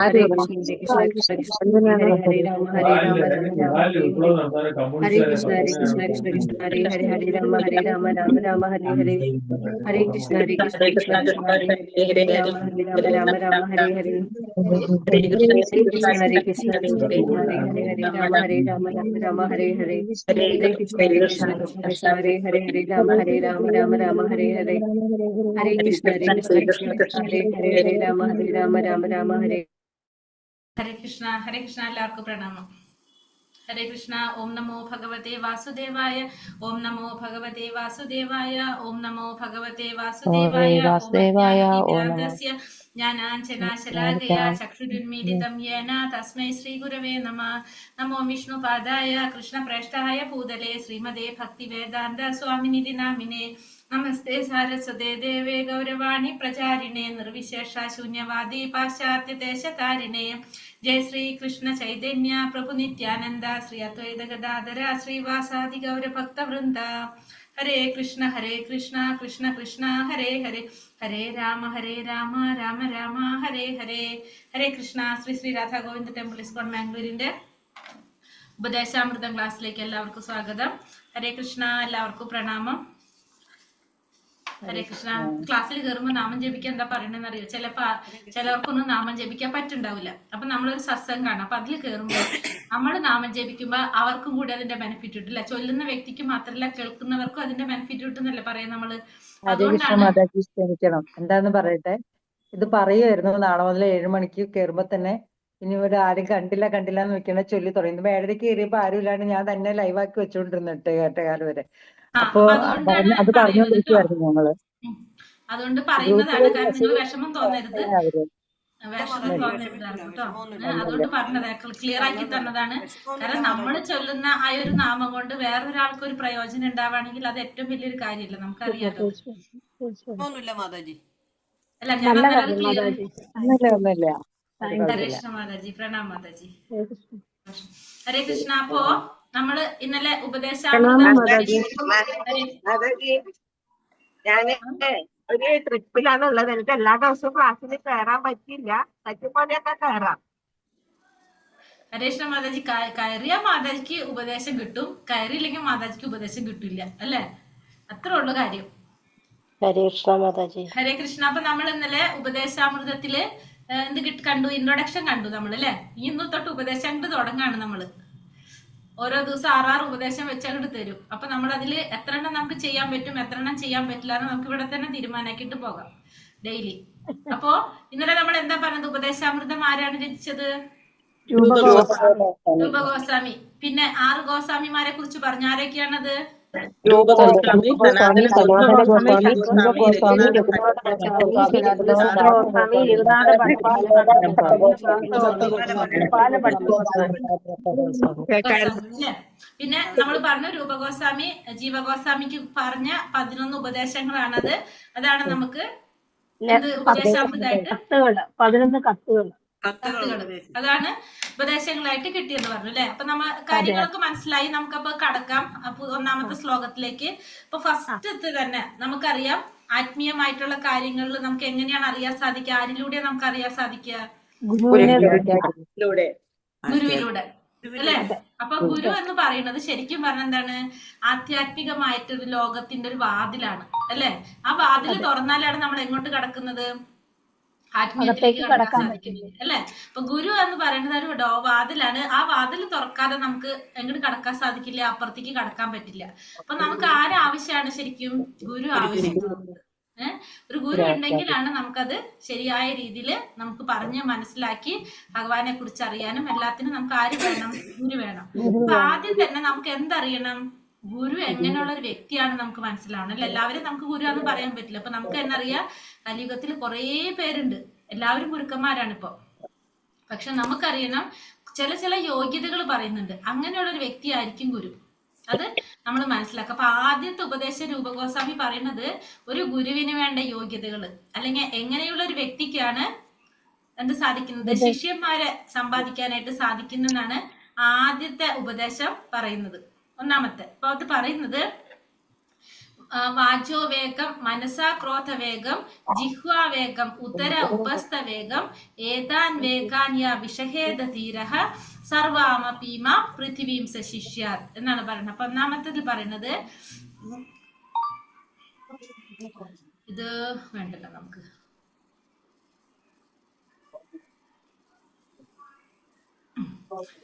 Hare Krishna, Krishna Krishna, Hare Hare Rama, Hare Rama, Rama Rama, Hare Hare. Hare Krishna, Krishna Krishna, Hare Hare, Hare Rama, Rama Rama, Hare Hare. Hare Krishna, Krishna Krishna, Hare Hare Rama, Rama Hare Hare. Hare Krishna, Krishna Krishna, Hare Hare Rama, Rama Hare Hare. Hare Krishna, Krishna Krishna, Hare Hare Rama, Rama Hare Hare. Hare Krishna, Krishna Krishna, Hare Rama, Rama Hare. ഹരേ കൃഷ്ണ എല്ലാവർക്കും പ്രണാമം. ഹരേ കൃഷ്ണ. ഓം നമോ ഭഗവതേ വാസുദേവായ. ഓം നമോ ഭഗവതേ വാസുദേവായ. ഓം നമോ ഭഗവതേ വാസുദേവായ. ഓം ജ്ഞാനാഞ്ജനാശലാകയാ ചക്ഷുരുന്മീലിതം യേന തസ്മൈ ശ്രീ ഗുരവേ നമഃ. നമോ വിഷ്ണുപാദായ കൃഷ്ണപ്രേഷ്ഠായ ഭൂതലേ ശ്രീമതേ ഭക്തിവേദാന്ത സ്വാമിനിധി നാമിനേ. നമസ്തേ സാരസ്വതേ ദേവേ ഗൗരവാണി പ്രചാരിണേ നിർവിശേഷ ശൂന്യവാദി പാശ്ചാത്യ ദേശതാരിണേ. ജയ ശ്രീ കൃഷ്ണ ചൈതന്യ പ്രഭു നിത്യാനന്ദ ശ്രീ അദ്വൈത ഗദാധര ശ്രീവാസാദി ഗൗരഭക്തവൃന്ദ. ഹരേ കൃഷ്ണ കൃഷ്ണ കൃഷ്ണ ഹരേ ഹരേ. ഹരേ രാമ രാമ രാമ ഹരേ ഹരേ. ഹരേ കൃഷ്ണ. ശ്രീ രാധാ ഗോവിന്ദ ടെമ്പിൾ ഇസ്കോൺ മാംഗ്ലൂരിന്റെ ഉപദേശാമൃതം ക്ലാസ്സിലേക്ക് എല്ലാവർക്കും സ്വാഗതം. ഹരേ കൃഷ്ണ. എല്ലാവർക്കും പ്രണാമം. ഹരേ കൃഷ്ണ. ക്ലാസ്സിൽ കയറുമ്പോൾ നാമം ജപിക്കാൻ എന്താ പറയണെന്ന് അറിയോ? ചിലർക്കൊന്നും നാമം ജപിക്കാൻ പറ്റുണ്ടാവില്ല. അപ്പൊ നമ്മളൊരു സത്സംഗമാണ്. അപ്പൊ അതിൽ കയറുമ്പോൾ നമ്മൾ നാമം ജപിക്കുമ്പോ അവർക്കും കൂടി അതിന്റെ ബെനിഫിറ്റ് കിട്ടില്ല. ചൊല്ലുന്ന വ്യക്തിക്ക് മാത്രമല്ല കേൾക്കുന്നവർക്കും അതിന്റെ ബെനിഫിറ്റ് കിട്ടുന്നല്ലേ പറയാം നമ്മള്. ക്ഷമിക്കണം, എന്താന്ന് പറയട്ടെ, ഇത് പറയുമായിരുന്നു നാളെ മുതൽ 7 മണിക്ക് കയറുമ്പോ തന്നെ. ഇനി ഒരു ആരും കണ്ടില്ല എന്ന് വെക്കണ ചൊല്ലി തുടങ്ങി. 7:30 കയറിയപ്പോ ആരും ഇല്ലാണ്ട് ഞാൻ തന്നെ ലൈവാക്കി വെച്ചോണ്ടിരുന്നിട്ട് കേട്ടകാലം വരെ. അപ്പൊ അത് പറഞ്ഞോണ്ടിരിക്കുവായിരുന്നു ഞങ്ങള്. അതുകൊണ്ട് പറയുന്നതാണ്. കാരണം നിങ്ങൾ വിഷമം തോന്നരുത് കേട്ടോ. അതുകൊണ്ട് പറഞ്ഞത് ക്ലിയർ ആക്കി തന്നതാണ്. കാരണം നമ്മൾ ചൊല്ലുന്ന ആ ഒരു നാമം കൊണ്ട് വേറൊരാൾക്ക് ഒരു പ്രയോജനം ഉണ്ടാവുകയാണെങ്കിൽ അത് ഏറ്റവും വലിയൊരു കാര്യമല്ല. നമുക്കറിയാലോ. അല്ല, ഹരേ കൃഷ്ണ മാതാജി. പ്രണാം മാതാജി. ഹരേ കൃഷ്ണ. അപ്പോ നമ്മള് ഇന്നലെ ഞാന് ഒരു ട്രിപ്പിലാണുള്ളത്. എനിക്ക് എല്ലാ ദിവസവും ക്ലാസ്സിൽ കയറാൻ പറ്റില്ല. പറ്റുമ്പോഴൊക്കെ കയറാം. ഹരേഷ്ണ മാതാജി. കയറിയ മാതാജിക്ക് ഉപദേശം കിട്ടും, കയറിയില്ലെങ്കിൽ മാതാജിക്ക് ഉപദേശം കിട്ടില്ല, അല്ലേ? അത്രേ ഉള്ളു കാര്യം. ഹരേ കൃഷ്ണ. അപ്പൊ നമ്മൾ ഇന്നലെ ഉപദേശാമൃതത്തില് എന്ത് കണ്ടു? ഇൻട്രൊഡക്ഷൻ കണ്ടു നമ്മൾ, അല്ലെ? ഇന്ന് തൊട്ട് ഉപദേശം അങ്ങോട്ട് തുടങ്ങാണ് നമ്മള്. ഓരോ ദിവസം 6 ഉപദേശം വെച്ച് അങ്ങോട്ട് തരും. അപ്പൊ നമ്മൾ അതിൽ എത്ര എണ്ണം നമുക്ക് ചെയ്യാൻ പറ്റും, എത്ര എണ്ണം ചെയ്യാൻ പറ്റില്ല എന്ന് നമുക്ക് ഇവിടെ തന്നെ തീരുമാനാക്കിയിട്ട് പോകാം ഡെയിലി. അപ്പോ ഇന്നലെ നമ്മൾ എന്താ പറഞ്ഞത്? ഉപദേശാമൃതം ആരാണ് രചിച്ചത്? രൂപഗോസ്വാമി. പിന്നെ 6 ഗോസ്വാമിമാരെ കുറിച്ച് പറഞ്ഞു. ആരൊക്കെയാണത്? പിന്നെ നമ്മൾ പറഞ്ഞു രൂപഗോസ്വാമി ജീവഗോസ്വാമിക്ക് പറഞ്ഞ 11 ഉപദേശങ്ങളാണത്. അതാണ് നമുക്ക് ഉപദേശാമൃതമായിട്ട് 11 കത്തുകൾ അതാണ് ഉപദേശങ്ങളായിട്ട് കിട്ടിയെന്ന് പറഞ്ഞു, അല്ലെ? അപ്പൊ നമ്മ കാര്യങ്ങളൊക്കെ മനസ്സിലായി. നമുക്കപ്പോ കടക്കാം ഒന്നാമത്തെ ശ്ലോകത്തിലേക്ക്. ഇപ്പൊ ഫസ്റ്റ് തന്നെ നമുക്കറിയാം, ആത്മീയമായിട്ടുള്ള കാര്യങ്ങളിൽ നമുക്ക് എങ്ങനെയാണ് അറിയാൻ സാധിക്കുക? ആരിലൂടെ നമുക്ക് അറിയാൻ സാധിക്കുക? ഗുരുവിലൂടെ, അല്ലെ? അപ്പൊ ഗുരു എന്ന് പറയുന്നത് ശരിക്കും പറഞ്ഞ എന്താണ്? ആധ്യാത്മികമായിട്ടൊരു ലോകത്തിന്റെ ഒരു വാതിലാണ്, അല്ലെ? ആ വാതിൽ തുറന്നാലാണ് നമ്മൾ എങ്ങോട്ട് കടക്കുന്നത്? ആത്മീയത്തിലേക്ക് കടക്കാൻ സാധിക്കുന്നത്, അല്ലെ? അപ്പൊ ഗുരു എന്ന് പറയുന്നത് ഒരു വാതിലാണ്. ആ വാതിൽ തുറക്കാതെ നമുക്ക് എങ്ങോട്ട് കടക്കാൻ സാധിക്കില്ല, അപ്പുറത്തേക്ക് കടക്കാൻ പറ്റില്ല. അപ്പൊ നമുക്ക് ആരാവശ്യമാണ്? ശരിക്കും ഗുരു ആവശ്യമാണ്. ഒരു ഗുരു ഉണ്ടെങ്കിലാണ് നമുക്കത് ശരിയായ രീതിയിൽ നമുക്ക് പറഞ്ഞ് മനസ്സിലാക്കി ഭഗവാനെ കുറിച്ച് അറിയാനും എല്ലാത്തിനും നമുക്ക് ആര് വേണം? ഗുരു വേണം. അപ്പൊ ആദ്യം തന്നെ നമുക്ക് എന്തറിയണം? ഗുരു എങ്ങനെയുള്ള ഒരു വ്യക്തിയാണ് നമുക്ക് മനസ്സിലാവണം, അല്ലെ? എല്ലാവരും നമുക്ക് ഗുരു എന്ന് പറയാൻ പറ്റില്ല. അപ്പൊ നമുക്ക് എന്നറിയാം, കലിയുഗത്തിൽ കുറേ പേരുണ്ട്, എല്ലാവരും ഗുരുക്കന്മാരാണ് ഇപ്പൊ. പക്ഷെ നമുക്കറിയണം, ചില യോഗ്യതകൾ പറയുന്നുണ്ട്. അങ്ങനെയുള്ള ഒരു വ്യക്തിയായിരിക്കും ഗുരു. അത് നമ്മൾ മനസ്സിലാക്കുക. അപ്പൊ ആദ്യത്തെ ഉപദേശ രൂപഗോസ്വാമി പറയുന്നത് ഒരു ഗുരുവിന് വേണ്ട യോഗ്യതകൾ, അല്ലെങ്കിൽ എങ്ങനെയുള്ള ഒരു വ്യക്തിക്കാണ് എന്ത് സാധിക്കുന്നത്? ശിഷ്യന്മാരെ സമ്പാദിക്കാനായിട്ട് സാധിക്കുന്നതാണ് ആദ്യത്തെ ഉപദേശം പറയുന്നത്. ഒന്നാമത്തെ. അപ്പൊ അത് പറയുന്നത് വാചോവേഗം മനസാ ക്രോധവേഗം ജിഹ്വാവേഗം ഉദര ഉപസ്ഥവേഗം ഏതാൻ വേഗാൻ യാ വിഷഹേദ ധീരഃ സർവാമപീമ പൃഥിവീം സശിഷ്യാത് എന്നാണ് പറയുന്നത്. അപ്പൊ ഒന്നാമത്തേതിൽ പറയുന്നത് ഇത് വേണ്ടല്ലോ നമുക്ക്.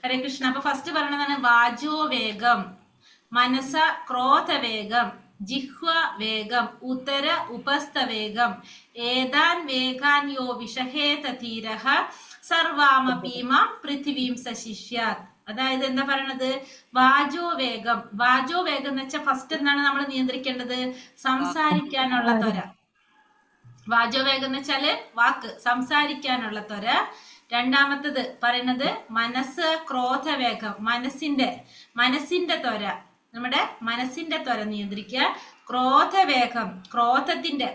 ഹരേ കൃഷ്ണ. അപ്പൊ ഫസ്റ്റ് പറയണതാണ് വാചോവേഗം മനസ ക്രോധവേഗം ജിഹ്വ വേഗം ഉത്തര ഉപസ്ഥവേഗം ഏതാൻ വേഗാൻ യോ വിഷഹേത ധീരഃ സർവാമപീമ പൃഥിവീം സശിഷ്യാത്. അതായത് എന്താ പറയണത്? വാചോവേഗം. വാചോവേഗം എന്ന് വെച്ചാൽ ഫസ്റ്റ് എന്താണ് നമ്മൾ നിയന്ത്രിക്കേണ്ടത്? സംസാരിക്കാനുള്ള ത്വര. വാചോവേഗം എന്ന് വെച്ചാല് വാക്ക്, സംസാരിക്കാനുള്ള ത്വര. രണ്ടാമത്തത് പറയുന്നത് മനസ്സ് ക്രോധവേഗം, മനസ്സിന്റെ ത്വര, നമ്മുടെ മനസ്സിന്റെ ത്വര നിയന്ത്രിക്കുക. ക്രോധവേഗം,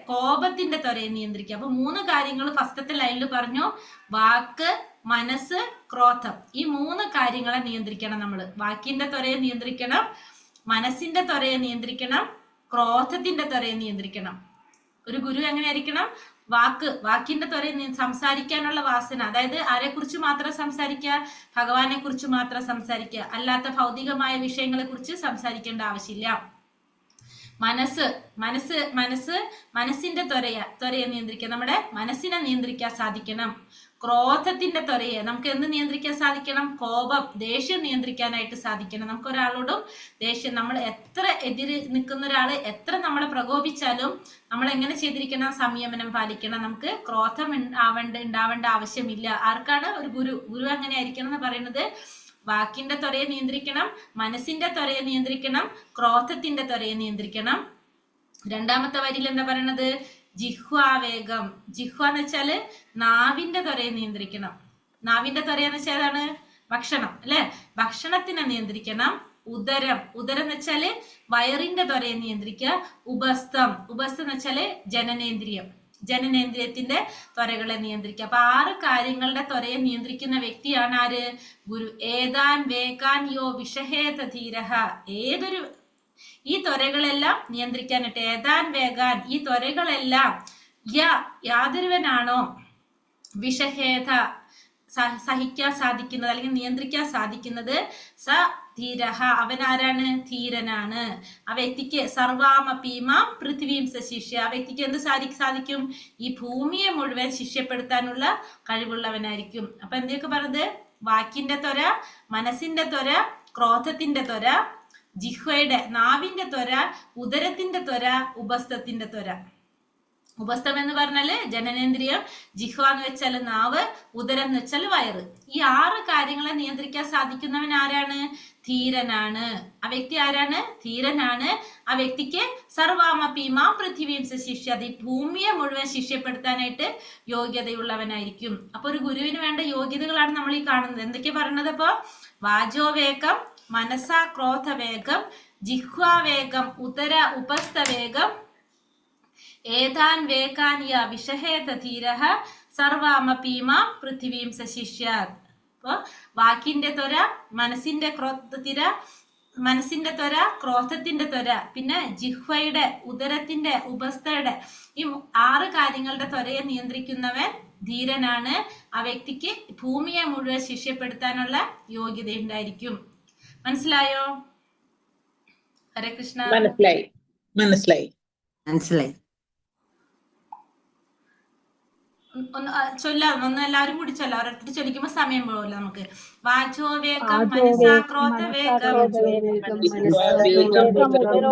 കോപത്തിന്റെ ത്വരയെ നിയന്ത്രിക്കുക. അപ്പൊ 3 കാര്യങ്ങൾ ഫസ്റ്റത്തെ ലൈനിൽ പറഞ്ഞു. വാക്ക്, മനസ്സ്, ക്രോധം. ഈ 3 കാര്യങ്ങളെ നിയന്ത്രിക്കണം നമ്മൾ. വാക്കിന്റെ ത്വരയെ നിയന്ത്രിക്കണം, മനസ്സിന്റെ ത്വരയെ നിയന്ത്രിക്കണം, ക്രോധത്തിന്റെ ത്വരയെ നിയന്ത്രിക്കണം. ഒരു ഗുരു എങ്ങനെയായിരിക്കണം? വാക്കിന്റെ ത്വര, സംസാരിക്കാനുള്ള വാസന. അതായത് ആരെ കുറിച്ച് മാത്രം സംസാരിക്കുക? ഭഗവാനെ കുറിച്ച് മാത്രം സംസാരിക്കുക, അല്ലാത്ത ഭൗതികമായ വിഷയങ്ങളെ കുറിച്ച് സംസാരിക്കേണ്ട ആവശ്യമില്ല. മനസ്സിന്റെ ത്വരയെ നിയന്ത്രിക്കുക. നമ്മുടെ മനസ്സിനെ നിയന്ത്രിക്കാൻ സാധിക്കണം. ക്രോധത്തിന്റെ ത്വരയെ നമുക്ക് എന്ത് നിയന്ത്രിക്കാൻ സാധിക്കണം? കോപം, ദേഷ്യം നിയന്ത്രിക്കാനായിട്ട് സാധിക്കണം. നമുക്ക് ഒരാളോടും ദേഷ്യം, നമ്മൾ എത്ര എതിര് നിൽക്കുന്ന ഒരാള് എത്ര നമ്മളെ പ്രകോപിച്ചാലും നമ്മൾ എങ്ങനെ ചെയ്തിരിക്കണം? സംയമനം പാലിക്കണം. നമുക്ക് ക്രോധം ഉണ്ടാവേണ്ട ആവശ്യമില്ല. ആർക്കാണ്? ഒരു ഗുരു അങ്ങനെ ആയിരിക്കണം എന്ന് പറയുന്നത്. വാക്കിന്റെ ത്വരയെ നിയന്ത്രിക്കണം, മനസ്സിന്റെ ത്വരയെ നിയന്ത്രിക്കണം, ക്രോധത്തിന്റെ ത്വരയെ നിയന്ത്രിക്കണം. രണ്ടാമത്തെ വരിയിൽ എന്താ പറയണത്? ജിഹ്വാവേഗം. ജിഹ്വ എന്ന് വെച്ചാല് നാവിന്റെ ത്വരയെ നിയന്ത്രിക്കണം. നാവിന്റെ ത്വരയെന്ന് വെച്ചാൽ ഏതാണ്? ഭക്ഷണം, അല്ലെ? ഭക്ഷണത്തിനെ നിയന്ത്രിക്കണം. ഉദരം എന്ന് വെച്ചാല് വയറിന്റെ ത്വരയെ നിയന്ത്രിക്കുക. ഉപസ്ഥം എന്ന് വെച്ചാല് ജനനേന്ദ്രിയത്തിന്റെ ത്വരകളെ നിയന്ത്രിക്കുക. അപ്പൊ 6 കാര്യങ്ങളുടെ ത്വരയെ നിയന്ത്രിക്കുന്ന വ്യക്തിയാണ് ആര്? ഗുരു. ഏതാൻ വേഗാൻ യോ വിഷഹേത ധീരഃ. ഈ ത്വരകളെല്ലാം നിയന്ത്രിക്കാനായിട്ട് ഏതാൻ വേഗാൻ, ഈ ത്വരകളെല്ലാം യാതൊരുവനാണോ വിഷഹേത സഹിക്കാൻ സാധിക്കുന്നത് അല്ലെങ്കിൽ നിയന്ത്രിക്കാൻ സാധിക്കുന്നത്, സ ധീരഃ, അവൻ ആരാണ്? ധീരനാണ്. ആ വ്യക്തിക്ക് സർവാമപീമ പൃഥിവീം സശിഷ്യ, ആ വ്യക്തിക്ക് എന്ത് സാധിക്കും? ഈ ഭൂമിയെ മുഴുവൻ ശിഷ്യപ്പെടുത്താനുള്ള കഴിവുള്ളവനായിരിക്കും. അപ്പൊ എന്തൊക്കെ പറഞ്ഞത്? വാക്കിന്റെ ത്വര, മനസ്സിന്റെ ത്വര, ക്രോധത്തിന്റെ ത്വര, ജിഹ്വയുടെ നാവിന്റെ ത്വര, ഉദരത്തിന്റെ ത്വര, ഉപസ്ഥത്തിന്റെ ത്വര. ഉപസ്ഥം എന്ന് പറഞ്ഞാല് ജനനേന്ദ്രിയം, ജിഹ്വ എന്ന് വെച്ചാൽ നാവ്, ഉദരം എന്ന് വെച്ചാൽ വയറ്. ഈ 6 കാര്യങ്ങളെ നിയന്ത്രിക്കാൻ സാധിക്കുന്നവൻ ആരാണ്? ധീരനാണ്. ആ വ്യക്തി ആരാണ്? ധീരനാണ്. ആ വ്യക്തിക്ക് സർവാമപീമ പൃഥിവീം സശിഷ്യാത്, ഈ ഭൂമിയെ മുഴുവൻ ശിഷ്യപ്പെടുത്താനായിട്ട് യോഗ്യതയുള്ളവനായിരിക്കും. അപ്പൊ ഒരു ഗുരുവിന് വേണ്ട യോഗ്യതകളാണ് നമ്മൾ ഈ കാണുന്നത്. എന്തൊക്കെയാ പറഞ്ഞത്? അപ്പൊ വാചോവേഗം, മനസാ ക്രോധവേഗം, ജിഹ്വാവേഗം, ഉദര ഉപസ്ഥവേഗം, ഏതാൻ വേഗാൻ യാ വിഷഹേത ധീരഃ സർവാമപീമ പൃഥിവീം സശിഷ്യാത്. അപ്പൊ വാക്കിന്റെ ത്വര, മനസ്സിന്റെ ത്വര, ക്രോധത്തിന്റെ ത്വര, പിന്നെ ജിഹ്വയുടെ, ഉദരത്തിന്റെ, ഉപസ്ഥയുടെ, ഈ 6 കാര്യങ്ങളുടെ ത്വരയെ നിയന്ത്രിക്കുന്നവൻ ധീരനാണ്. ആ വ്യക്തിക്ക് ഭൂമിയെ മുഴുവൻ ശിഷ്യപ്പെടുത്താനുള്ള യോഗ്യത ഉണ്ടായിരിക്കും. മനസ്സിലായോ? ഹരേ കൃഷ്ണ. മനസ്സിലായി. ഒന്ന് എല്ലാവരും കൂടി ചൊല്ലാം. ഓരോരുത്തർ ചൊല്ലിക്കുമ്പോ സമയം പോകല്ലോ നമുക്ക്. വാചോവേഗം, മനസാ ക്രോധവേഗം, ക്രോധവേഗം, ജിഹ്വാവേഗം, ഉദരസ്ഥവേഗം,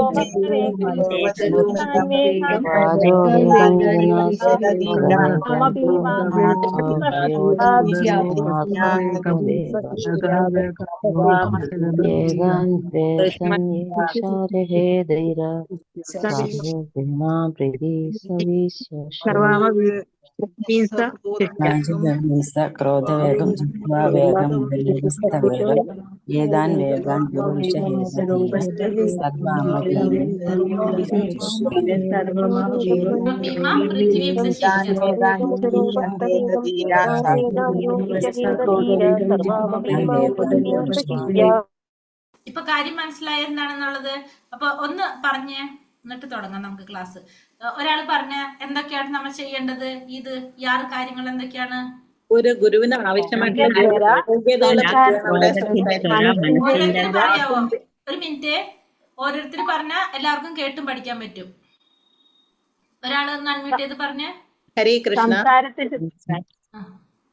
ഏതാൻ വേഗാൻ യോ വിഷഹേത ഇപ്പൊ കാര്യം മനസ്സിലായ എന്താണെന്നുള്ളത്? അപ്പൊ ഒന്ന് പറഞ്ഞേ, എന്നിട്ട് തുടങ്ങാം നമുക്ക് ക്ലാസ്. ഒരാൾ പറഞ്ഞ എന്തൊക്കെയാണ് നമ്മൾ ചെയ്യേണ്ടത്, ഈ 6 കാര്യങ്ങൾ എന്തൊക്കെയാണ്? ഒരു ഗുരുവിന് ആവശ്യമായിട്ടുള്ള യോഗ്യതകളെ പറ്റിയാണ് അവിടെ സംസാരിക്കുന്നത്. ഓരോരുത്തർ പറയാവോ? ഒരു മിനിറ്റ്, ഓരോരുത്തർ പറഞ്ഞ എല്ലാവർക്കും കേട്ടും പഠിക്കാൻ പറ്റും. ഒരാള് ഒന്ന് അൺമ്യൂട്ട് ചെയ്ത് പറഞ്ഞ. ഹരേ കൃഷ്ണ. സംസാരത്തിൽ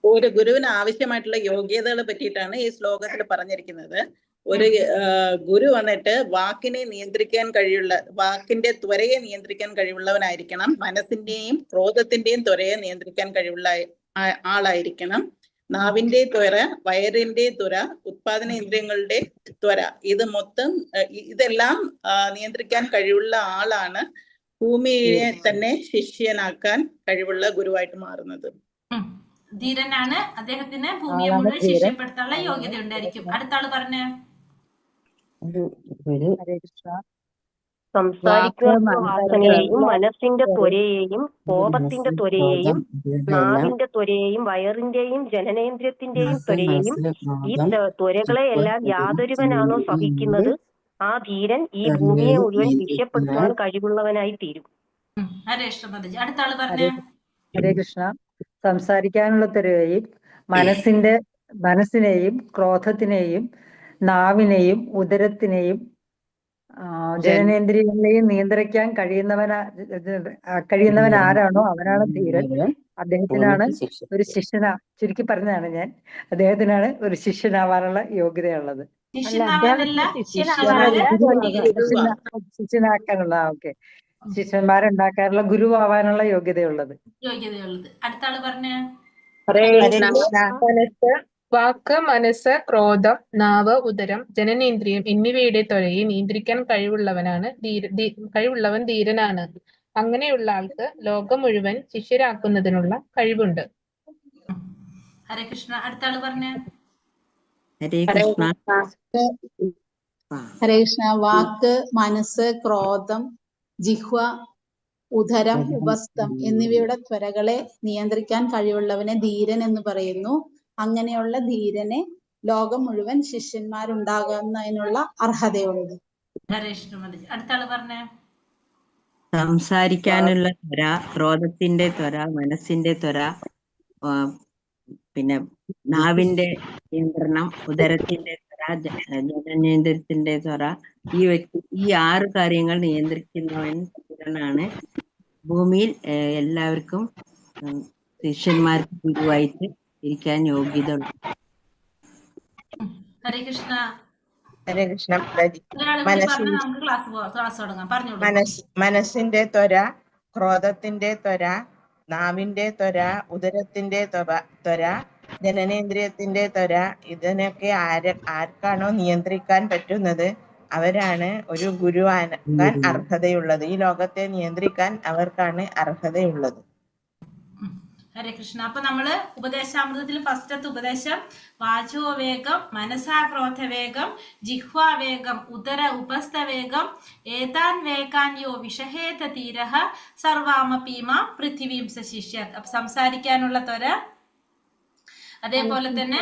ഒരു ഗുരുവിന് ആവശ്യമായിട്ടുള്ള യോഗ്യതകളെ പറ്റിയിട്ടാണ് ഈ ശ്ലോകത്തിൽ പറഞ്ഞിരിക്കുന്നത്. ഒരു ഗുരു വന്നിട്ട് വാക്കിനെ നിയന്ത്രിക്കാൻ വാക്കിന്റെ ത്വരയെ നിയന്ത്രിക്കാൻ കഴിവുള്ളവനായിരിക്കണം. മനസ്സിന്റെയും ക്രോധത്തിന്റെയും ത്വരയെ നിയന്ത്രിക്കാൻ കഴിവുള്ള ആളായിരിക്കണം. നാവിന്റെ ത്വര, വയറിന്റെ ത്വര, ഉത്പാദന ഇന്ദ്രിയങ്ങളുടെ ത്വര, ഇതെല്ലാം നിയന്ത്രിക്കാൻ കഴിവുള്ള ആളാണ് ഭൂമിയെ തന്നെ ശിഷ്യനാക്കാൻ കഴിവുള്ള ഗുരുവായിട്ട് മാറുന്നത്. ധീരനാണ്. അദ്ദേഹത്തിന് ഭൂമിയെ മുഴുവൻ ശിഷ്യപ്പെടുത്താനുള്ള യോഗ്യത ഉണ്ടായിരിക്കും. അടുത്ത ആള് പറഞ്ഞ. സംസാരിക്കുന്ന വാസനയെയും മനസ്സിന്റെ ത്വരയെയും കോപത്തിന്റെ ത്വരയെയും നാവിന്റെ ത്വരയെയും വയറിന്റെയും ജനനേന്ദ്രിയത്തിന്റെയും ത്വരയെയും ഈ ത്വരകളെ എല്ലാം യാതൊരുവനാണോ സഹിക്കുന്നത് ആ ധീരൻ ഈ ഭൂമിയെ മുഴുവൻ ശിഷ്യപ്പെടുത്തുവാൻ കഴിവുള്ളവനായി തീരും. അടുത്ത ആള് പറഞ്ഞ. ഹരേ കൃഷ്ണ. സംസാരിക്കാനുള്ള ത്വരയെയും മനസ്സിനെയും ക്രോധത്തിനെയും നാവിനെയും ഉദരത്തിനെയും ജനനേന്ദ്രിയങ്ങളെയും നിയന്ത്രിക്കാൻ കഴിയുന്നവൻ ആരാണോ അവനാണ് ധീരൻ. അദ്ദേഹത്തിനാണ് ഒരു ചുരുക്കി പറഞ്ഞതാണ് ഞാൻ, അദ്ദേഹത്തിനാണ് ഒരു ശിഷ്യനാവാനുള്ള യോഗ്യതയുള്ളത്. ശിഷ്യനാക്കാനുള്ള ശിഷ്യന്മാരുണ്ടാക്കാനുള്ള ഗുരുവാവാനുള്ള യോഗ്യതയുള്ളത്. അടുത്ത ആള് പറഞ്ഞ. വാക്ക്, മനസ്സ്, ക്രോധം, നാവ്, ഉദരം, ജനനേന്ദ്രിയം എന്നിവയുടെ ത്വരയെ നിയന്ത്രിക്കാൻ കഴിവുള്ളവൻ ധീരനാണ്. അങ്ങനെയുള്ള ആൾക്ക് ലോകം മുഴുവൻ ശിഷ്യരാക്കുന്നതിനുള്ള കഴിവുണ്ട്. ഹരേ കൃഷ്ണ. അടുത്ത ആള് പറഞ്ഞ. ഹരേ കൃഷ്ണ. ഹരേ കൃഷ്ണ. വാക്ക്, മനസ്സ്, ക്രോധം, ജിഹ്വ, ഉദരം, ഉപസ്ഥം എന്നിവയുടെ ത്വരകളെ നിയന്ത്രിക്കാൻ കഴിവുള്ളവനെ ധീരൻ എന്ന് പറയുന്നു. അങ്ങനെയുള്ള ധീരനെ ലോകം മുഴുവൻ ശിഷ്യന്മാരുണ്ടാകുന്നതിനുള്ള അർഹതയുണ്ട്. അടുത്ത ആള് പറഞ്ഞേ. സംസാരിക്കാനുള്ള ത്വര, ക്രോധത്തിന്റെ ത്വര, മനസ്സിന്റെ ത്വര, പിന്നെ നാവിന്റെ നിയന്ത്രണം, ഉദരത്തിന്റെ ത്വര, ജനനേന്ദ്രിയത്തിന്റെ ത്വര, ഈ 6 കാര്യങ്ങൾ നിയന്ത്രിക്കുന്നവനാണ് ഭൂമിയിൽ എല്ലാവർക്കും ശിഷ്യന്മാർക്ക് ഗുരുവായിട്ട് ഇരിക്കാൻ യോഗ്യത ഉള്ളത്. ഹരേ കൃഷ്ണ. ഹരേ കൃഷ്ണ. മനസ്സിന്റെ ത്വര, ക്രോധത്തിന്റെ ത്വര, നാവിന്റെ ത്വര, ഉദരത്തിന്റെ ത്വര, ജനനേന്ദ്രിയത്തിന്റെ ത്വര, ഇതിനൊക്കെ ആർക്കാണോ നിയന്ത്രിക്കാൻ പറ്റുന്നത് അവരാണ് ഒരു ഗുരുവാകാൻ അർഹതയുള്ളത്. ഈ ലോകത്തെ നിയന്ത്രിക്കാൻ അവർക്കാണ് അർഹതയുള്ളത്. ഹരേ കൃഷ്ണ. അപ്പൊ നമ്മള് ഉപദേശാമൃതത്തിൽ ഫസ്റ്റത്തെ ഉപദേശം വാചോ വേഗം, മനസാ ക്രോധ വേഗം, ജിഹ്വാ വേഗം, ഉദര ഉപസ്ഥ വേഗം, ഏതാൻ വേഗാൻ യോ വിഷഹേത തീരഃ സർവാമപീമ പൃഥിവീം സശിഷ്യത്. അപ്പൊ സംസാരിക്കാനുള്ള ത്വര, അതേപോലെ തന്നെ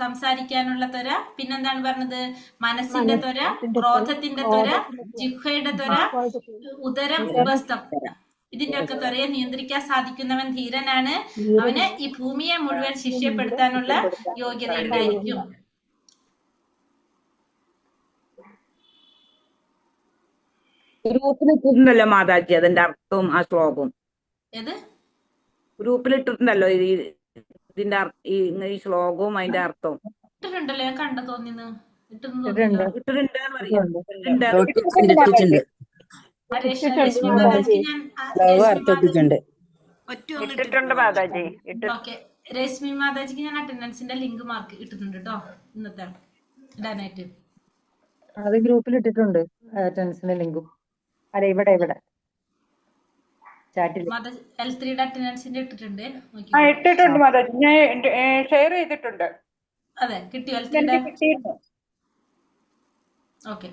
സംസാരിക്കാനുള്ള ത്വര, പിന്നെന്താണ് പറഞ്ഞത്, മനസ്സിന്റെ ത്വര, ക്രോധത്തിന്റെ ത്വര, ജിഹ്വയുടെ ത്വര, ഉദരം ഉപസ്ഥം, ഇതിന്റെ ഒക്കെ ത്വരയെ നിയന്ത്രിക്കാൻ സാധിക്കുന്നവൻ ധീരനാണ്. അവന് ഈ ഭൂമിയെ മുഴുവൻ ശിഷ്യപ്പെടുത്താനുള്ള യോഗ്യത ഉണ്ടായിരിക്കും. ഗ്രൂപ്പിലിട്ടിട്ടുണ്ടല്ലോ മാതാജി അതിന്റെ അർത്ഥവും ആ ശ്ലോകവും. ഏത് ഗ്രൂപ്പിലിട്ടിട്ടുണ്ടല്ലോ ഇതിന്റെ ഈ ശ്ലോകവും അതിന്റെ അർത്ഥവും ഇട്ടിട്ടുണ്ടല്ലോ, ഞാൻ കണ്ട തോന്നിന്ന് ഇട്ടിട്ടുണ്ട്. രശ്മി മാതാജിക്ക് ഞാൻ അറ്റൻഡൻസിന്റെ ലിങ്ക് മാർക്ക് ഇട്ടിട്ടുണ്ട് കേട്ടോ, ഇന്നത്തെ ഇടാനായിട്ട്. അത് ഗ്രൂപ്പിൽ ഇട്ടിട്ടുണ്ട് അറ്റൻഡൻസിന്റെ ലിങ്കും. അല്ല ഇവിടെ ചാറ്റിൽ L3യുടെ അറ്റൻഡൻസിന്റെ ഇട്ടിട്ടുണ്ട്. ഇട്ടിട്ടുണ്ട് മാതാജി, ഞാൻ ഷെയർ ചെയ്തിട്ടുണ്ട്. അതെ, കിട്ടിയോ L3യുടെ? ഓക്കെ.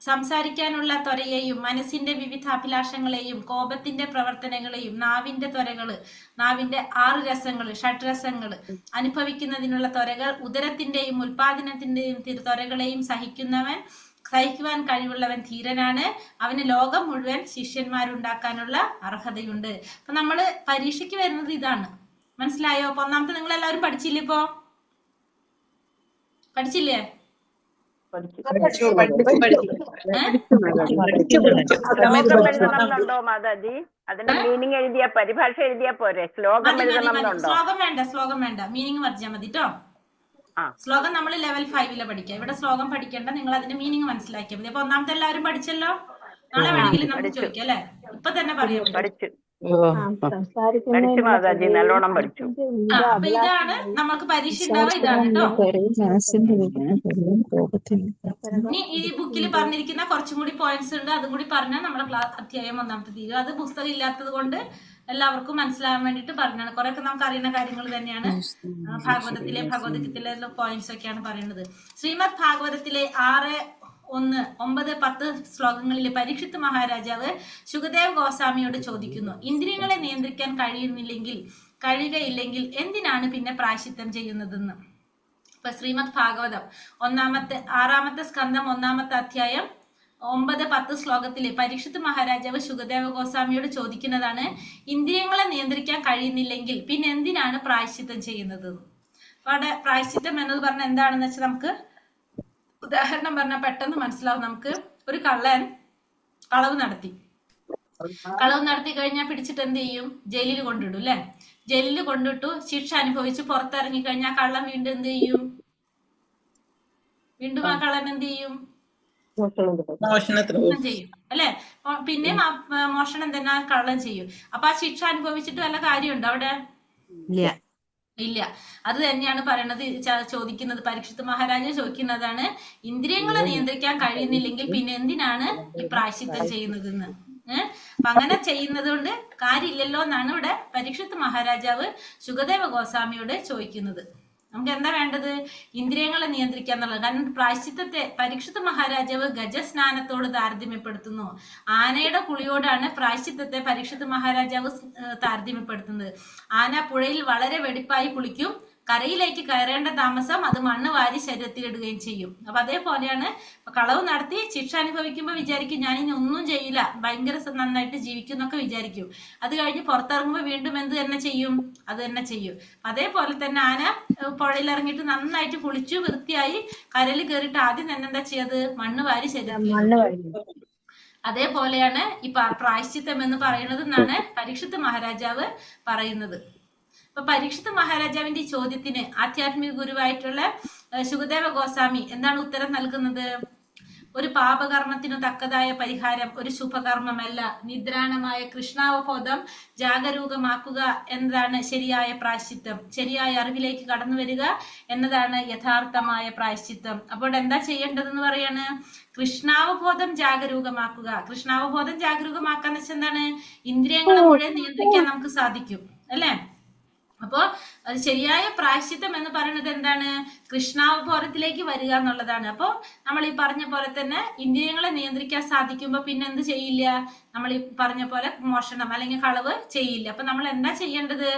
സംസാരിക്കാനുള്ള ത്വരയെയും മനസ്സിന്റെ വിവിധ അഭിലാഷങ്ങളെയും കോപത്തിന്റെ പ്രവർത്തനങ്ങളെയും നാവിന്റെ ത്വരകള്, നാവിന്റെ 6 രസങ്ങള്, ഷഡ്രസങ്ങള് അനുഭവിക്കുന്നതിനുള്ള ത്വരകൾ, ഉദരത്തിന്റെയും ഉൽപാദനത്തിന്റെയും ത്വരകളെയും സഹിക്കുന്നവൻ സഹിക്കുവാൻ കഴിവുള്ളവൻ ധീരനാണ്, അവന് ലോകം മുഴുവൻ ശിഷ്യന്മാരുണ്ടാക്കാനുള്ള അർഹതയുണ്ട്. അപ്പൊ നമ്മള് പരീക്ഷയ്ക്ക് വരുന്നത് ഇതാണ്. മനസ്സിലായോ? അപ്പൊ ഒന്നാമത്തെ നിങ്ങൾ എല്ലാവരും പഠിച്ചില്ലേ? ഇപ്പോ പഠിച്ചില്ലേ? ശ്ലോകം എഴുതണമെന്നുണ്ടോ മാതാജി? അതിന്റെ മീനിങ് എഴുതിയ പരിഭാഷ എഴുതിയാ പോരെ? ശ്ലോകം എഴുതണമെന്നുണ്ടോ? ശ്ലോകം വേണ്ട, മീനിങ് പഠിച്ചാൽ മതി കേട്ടോ. ശ്ലോകം നമ്മൾ ലെവൽ 5 പഠിക്കാം. ഇവിടെ ശ്ലോകം പഠിക്കേണ്ട, നിങ്ങൾ അതിന്റെ മീനിങ് മനസ്സിലാക്കിയാൽ മതി. അപ്പൊ ഒന്നാമത്തെ എല്ലാവരും പഠിച്ചല്ലോ. നാളെ വേണമെങ്കിലും നമുക്ക് ചോദിക്കാം അല്ലെ? ഇപ്പൊ തന്നെ പറയാം. പഠിച്ചു മാതാജി, നല്ലോണം പഠിച്ചു. അപ്പൊ ഇതാണ് നമുക്ക് പരീക്ഷ ഉണ്ടാവുക, ഇതാണ് കേട്ടോ. ഇനി ഈ ബുക്കിൽ പറഞ്ഞിരിക്കുന്ന കുറച്ചും കൂടി പോയിന്റ്സ് ഉണ്ട്, അതും കൂടി പറഞ്ഞാൽ നമ്മുടെ അധ്യായം 1 തീരും. അത് പുസ്തകം ഇല്ലാത്തത് കൊണ്ട് എല്ലാവർക്കും മനസ്സിലാവാൻ വേണ്ടിട്ട് പറഞ്ഞാണ്. കുറെയൊക്കെ നമുക്ക് അറിയുന്ന കാര്യങ്ങൾ തന്നെയാണ്. ഭഗവദ്ഗീതയിലെ പോയിന്റ്സ് ഒക്കെയാണ് പറയുന്നത്. ശ്രീമദ് ഭാഗവതത്തിലെ 6, 1, 9, 10 ശ്ലോകങ്ങളിൽ പരീക്ഷിത് മഹാരാജാവ് ശുകദേവ് ഗോസ്വാമിയോട് ചോദിക്കുന്നു, ഇന്ദ്രിയങ്ങളെ നിയന്ത്രിക്കാൻ കഴിയുകയില്ലെങ്കിൽ എന്തിനാണ് പിന്നെ പ്രായശ്ചിത്തം ചെയ്യുന്നതെന്ന്. ഇപ്പൊ ശ്രീമദ് ഭാഗവതം 6-ാമത്തെ സ്കന്ധം 1-ാമത്തെ അധ്യായം 9, 10 ശ്ലോകത്തില് പരീക്ഷിത് മഹാരാജാവ് ശുകദേവ ഗോസ്വാമിയോട് ചോദിക്കുന്നതാണ്, ഇന്ദ്രിയങ്ങളെ നിയന്ത്രിക്കാൻ കഴിയുന്നില്ലെങ്കിൽ പിന്നെ എന്തിനാണ് പ്രായശ്ചിത്തം ചെയ്യുന്നത്. അവിടെ പ്രായശ്ചിത്തം എന്നത് പറഞ്ഞാൽ എന്താണെന്ന് വെച്ചാൽ നമുക്ക് ഉദാഹരണം പറഞ്ഞാൽ പെട്ടെന്ന് മനസ്സിലാവും. നമുക്ക് ഒരു കള്ളൻ കളവ് നടത്തി കഴിഞ്ഞാൽ പിടിച്ചിട്ട് എന്ത് ചെയ്യും? ജയിലിൽ കൊണ്ടിടും അല്ലെ? ജയിലിൽ കൊണ്ടിട്ടു, ശിക്ഷ അനുഭവിച്ച് പുറത്തിറങ്ങി കഴിഞ്ഞാൽ കള്ളൻ വീണ്ടും എന്ത് ചെയ്യും? വീണ്ടും ആ കള്ളൻ എന്ത് ചെയ്യും? ചെയ്യും അല്ലെ? പിന്നെ മോഷണം തന്നെ കള്ളൻ ചെയ്യും. അപ്പൊ ആ ശിക്ഷ അനുഭവിച്ചിട്ട് വല്ല കാര്യമുണ്ടോ അവിടെ? ഇല്ല. അത് തന്നെയാണ് പറയണത്, ചോദിക്കുന്നത്. പരീക്ഷിത് മഹാരാജ ചോദിക്കുന്നതാണ്, ഇന്ദ്രിയങ്ങളെ നിയന്ത്രിക്കാൻ കഴിയുന്നില്ലെങ്കിൽ പിന്നെ എന്തിനാണ് ഈ പ്രായശ്ചിത്തം ചെയ്യുന്നതെന്ന്. അപ്പൊ അങ്ങനെ ചെയ്യുന്നത് കൊണ്ട് കാര്യമില്ലല്ലോ എന്നാണ് ഇവിടെ പരീക്ഷിത് മഹാരാജാവ് ശുകദേവ ഗോസ്വാമിയോട് ചോദിക്കുന്നത്. നമുക്ക് എന്താ വേണ്ടത്? ഇന്ദ്രിയങ്ങളെ നിയന്ത്രിക്കുക എന്നുള്ളത്. കാരണം പ്രായശ്ചിത്തത്തെ പരീക്ഷിത് മഹാരാജാവ് ഗജസ്നാനത്തോട് താരതമ്യപ്പെടുത്തുന്നു. ആനയുടെ കുളിയോടാണ് പ്രായശ്ചിത്തത്തെ പരീക്ഷിത് മഹാരാജാവ് താരതമ്യപ്പെടുത്തുന്നത്. ആന പുഴയിൽ വളരെ വെടിപ്പായി കുളിക്കും, കരയിലേക്ക് കയറേണ്ട താമസം അത് മണ്ണ് വാരി ശരീരത്തിലിടുകയും ചെയ്യും. അപ്പൊ അതേപോലെയാണ് കളവ് നടത്തി ശിക്ഷ അനുഭവിക്കുമ്പോൾ വിചാരിക്കും ഞാൻ ഇനി ഒന്നും ചെയ്യില്ല, ഭയങ്കര നന്നായിട്ട് ജീവിക്കും എന്നൊക്കെ വിചാരിക്കും. അത് കഴിഞ്ഞ് പുറത്തിറങ്ങുമ്പോൾ വീണ്ടും എന്ത് തന്നെ ചെയ്യും? അത് തന്നെ ചെയ്യും. അതേപോലെ തന്നെ ആന പുഴയിൽ ഇറങ്ങിയിട്ട് നന്നായിട്ട് കുളിച്ചു വൃത്തിയായി കരയിൽ കയറിയിട്ട് ആദ്യം തന്നെ എന്താ ചെയ്യത്? മണ്ണ് വാരി ശരീരത്തിൽ. അതേപോലെയാണ് ഈ പ്രായശ്ചിത്തം എന്ന് പറയുന്നത് എന്നാണ് പരീക്ഷിത് മഹാരാജാവ് പറയുന്നത്. അപ്പൊ പരീക്ഷിത് മഹാരാജാവിന്റെ ഈ ചോദ്യത്തിന് ആധ്യാത്മിക ഗുരുവായിട്ടുള്ള ശുകദേവ ഗോസ്വാമി എന്താണ് ഉത്തരം നൽകുന്നത്? ഒരു പാപകർമ്മത്തിനു തക്കതായ പരിഹാരം ഒരു ശുഭകർമ്മമല്ല. നിദ്രാണമായ കൃഷ്ണാവബോധം ജാഗരൂകമാക്കുക എന്നതാണ് ശരിയായ പ്രായശ്ചിത്തം. ശരിയായ അറിവിലേക്ക് കടന്നു വരിക എന്നതാണ് യഥാർത്ഥമായ പ്രായശ്ചിത്തം. അപ്പോൾ എന്താ ചെയ്യേണ്ടതെന്ന് പറയാണ്? കൃഷ്ണാവബോധം ജാഗരൂകമാക്കുക. കൃഷ്ണാവബോധം ജാഗരൂകമാക്കാന്ന് വെച്ചാൽ എന്താണ്? ഇന്ദ്രിയങ്ങളെ മുഴുവൻ നിയന്ത്രിക്കാൻ നമുക്ക് സാധിക്കും അല്ലെ? അപ്പോ അത് ശരിയായ പ്രായശ്ചിത്തം എന്ന് പറയുന്നത് എന്താണ്? കൃഷ്ണാവബോധത്തിലേക്ക് വരിക എന്നുള്ളതാണ്. അപ്പോ നമ്മൾ ഈ പറഞ്ഞ പോലെ തന്നെ ഇന്ദ്രിയങ്ങളെ നിയന്ത്രിക്കാൻ സാധിക്കുമ്പോ പിന്നെ എന്ത് ചെയ്യില്ല? നമ്മൾ ഈ പറഞ്ഞ പോലെ മോഷണം അല്ലെങ്കിൽ കളവ് ചെയ്യില്ല. അപ്പൊ നമ്മൾ എന്താ ചെയ്യേണ്ടത്?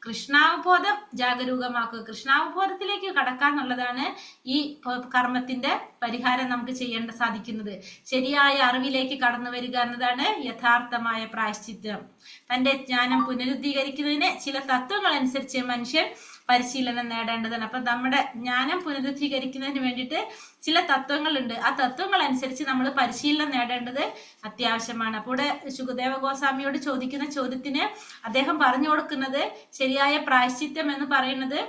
കൃഷ്ണാവബോധം ജാഗരൂകമാക്കുക. കൃഷ്ണാവബോധത്തിലേക്ക് കടക്കാന്നുള്ളതാണ് ഈ കർമ്മത്തിന്റെ പരിഹാരം നമുക്ക് സാധിക്കുന്നത്. ശരിയായ അറിവിലേക്ക് കടന്നു വരിക എന്നതാണ് യഥാർത്ഥമായ പ്രായശ്ചിത്തം. തന്റെ ജ്ഞാനം പുനരുദ്ധീകരിക്കുന്നതിന് ചില തത്വങ്ങൾ അനുസരിച്ച് മനുഷ്യൻ പരിശീലനം നേടേണ്ടതാണ്. അപ്പൊ നമ്മുടെ ജ്ഞാനം പുനരുദ്ധീകരിക്കുന്നതിന് വേണ്ടിയിട്ട് ചില തത്വങ്ങളുണ്ട്. ആ തത്വങ്ങൾ അനുസരിച്ച് നമ്മൾ പരിശീലനം നേടേണ്ടത് അത്യാവശ്യമാണ്. അപ്പോൾ ഇവിടെ ശുകദേവ ഗോസ്വാമിയോട് ചോദിക്കുന്ന ചോദ്യത്തിന് അദ്ദേഹം പറഞ്ഞു കൊടുക്കുന്നത് ശരിയായ പ്രായശ്ചിത്തം എന്ന് പറയുന്നത്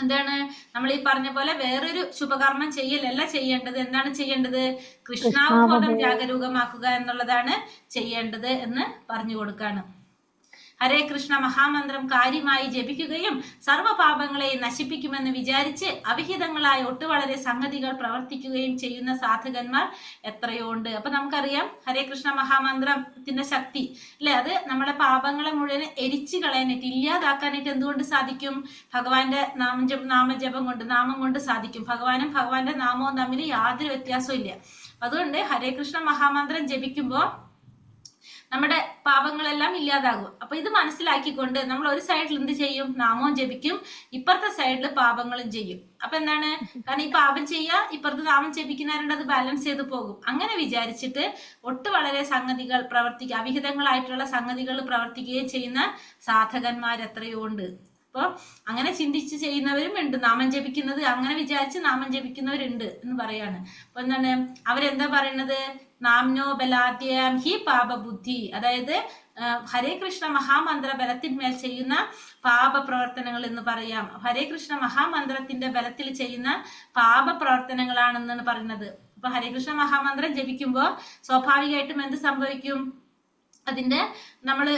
എന്താണ്? നമ്മൾ ഈ പറഞ്ഞ പോലെ വേറൊരു ശുഭകർമ്മം ചെയ്യലല്ല ചെയ്യേണ്ടത്. എന്താണ് ചെയ്യേണ്ടത്? കൃഷ്ണാവബോധം ജാഗരൂകമാക്കുക എന്നുള്ളതാണ് ചെയ്യേണ്ടത് എന്ന് പറഞ്ഞു കൊടുക്കാണ്. ഹരേ കൃഷ്ണ മഹാമന്ത്രം കാര്യമായി ജപിക്കുകയും സർവ്വപാപങ്ങളെയും നശിപ്പിക്കുമെന്ന് വിചാരിച്ച് അവിഹിതങ്ങളായ വളരെ സംഗതികൾ പ്രവർത്തിക്കുകയും ചെയ്യുന്ന സാധകന്മാർ എത്രയോ ഉണ്ട്. അപ്പൊ നമുക്കറിയാം ഹരേ കൃഷ്ണ മഹാമന്ത്രത്തിന്റെ ശക്തി അല്ലെ? അത് നമ്മുടെ പാപങ്ങളെ മുഴുവൻ എരിച്ചു കളയാനായിട്ട് ഇല്ലാതാക്കാനായിട്ട് എന്തുകൊണ്ട് സാധിക്കും? ഭഗവാന്റെ നാമജപം കൊണ്ട്, നാമം കൊണ്ട് സാധിക്കും. ഭഗവാനും ഭഗവാന്റെ നാമവും തമ്മിൽ യാതൊരു വ്യത്യാസവും ഇല്ല. അതുകൊണ്ട് ഹരേ കൃഷ്ണ മഹാമന്ത്രം ജപിക്കുമ്പോ നമ്മുടെ പാപങ്ങളെല്ലാം ഇല്ലാതാകും. അപ്പൊ ഇത് മനസ്സിലാക്കിക്കൊണ്ട് നമ്മൾ ഒരു സൈഡിൽ എന്ത് ചെയ്യും? നാമവും ജപിക്കും, ഇപ്പുറത്തെ സൈഡിൽ പാപങ്ങളും ചെയ്യും. അപ്പൊ എന്താണ്? കാരണം ഈ പാപം ചെയ്യുക, ഇപ്പുറത്ത് നാമം ജപിക്കുന്നവരുണ്ട്, അത് ബാലൻസ് ചെയ്ത് പോകും. അങ്ങനെ വിചാരിച്ചിട്ട് വളരെ സംഗതികൾ പ്രവർത്തിക്കുക, അവിഹിതങ്ങളായിട്ടുള്ള സംഗതികൾ പ്രവർത്തിക്കുകയും ചെയ്യുന്ന സാധകന്മാർ എത്രയോ ഉണ്ട്. അപ്പൊ അങ്ങനെ ചിന്തിച്ച് ചെയ്യുന്നവരും ഉണ്ട്, നാമം ജപിക്കുന്നത് അങ്ങനെ വിചാരിച്ച് നാമം ജപിക്കുന്നവരുണ്ട് എന്ന് പറയാണ്. അപ്പൊ എന്താണ് അവരെന്താ പറയുന്നത്? നാംനോ ബലാദ്യം ഹി പാപബുദ്ധി, അതായത് ഹരേ കൃഷ്ണ മഹാമന്ത്ര ബലത്തിന്മേൽ ചെയ്യുന്ന പാപ പ്രവർത്തനങ്ങൾ എന്ന് പറയാം. ഹരേ കൃഷ്ണ മഹാമന്ത്രത്തിന്റെ ബലത്തിൽ ചെയ്യുന്ന പാപ പ്രവർത്തനങ്ങളാണെന്നാണ് പറയുന്നത്. അപ്പൊ ഹരേ കൃഷ്ണ മഹാമന്ത്രം ജപിക്കുമ്പോൾ സ്വാഭാവികമായിട്ടും എന്ത് സംഭവിക്കും? അതിന്റെ നമ്മള്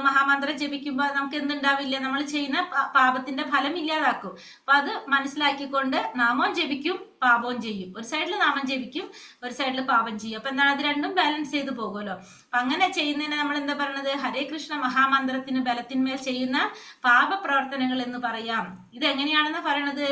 മഹാമന്ത്രം ജപിക്കുമ്പോൾ നമുക്ക് എന്തുണ്ടാവില്ല? നമ്മൾ ചെയ്യുന്ന പാപത്തിന്റെ ഫലം ഇല്ലാതാക്കും. അപ്പൊ അത് മനസ്സിലാക്കിക്കൊണ്ട് നാമവും ജപിക്കും, പാപവും ചെയ്യും. ഒരു സൈഡിൽ നാമം ജപിക്കും, ഒരു സൈഡിൽ പാപം ചെയ്യും. അപ്പൊ എന്താണ്? അത് രണ്ടും ബാലൻസ് ചെയ്ത് പോകുമല്ലോ. അപ്പൊ അങ്ങനെ ചെയ്യുന്നതിന് നമ്മൾ എന്താ പറയുന്നത്? ഹരേ കൃഷ്ണ മഹാമന്ത്രത്തിന് ബലത്തിന്മേൽ ചെയ്യുന്ന പാപ പ്രവർത്തനങ്ങൾ എന്ന് പറയാം. ഇത് എങ്ങനെയാണെന്ന് പറയണത്?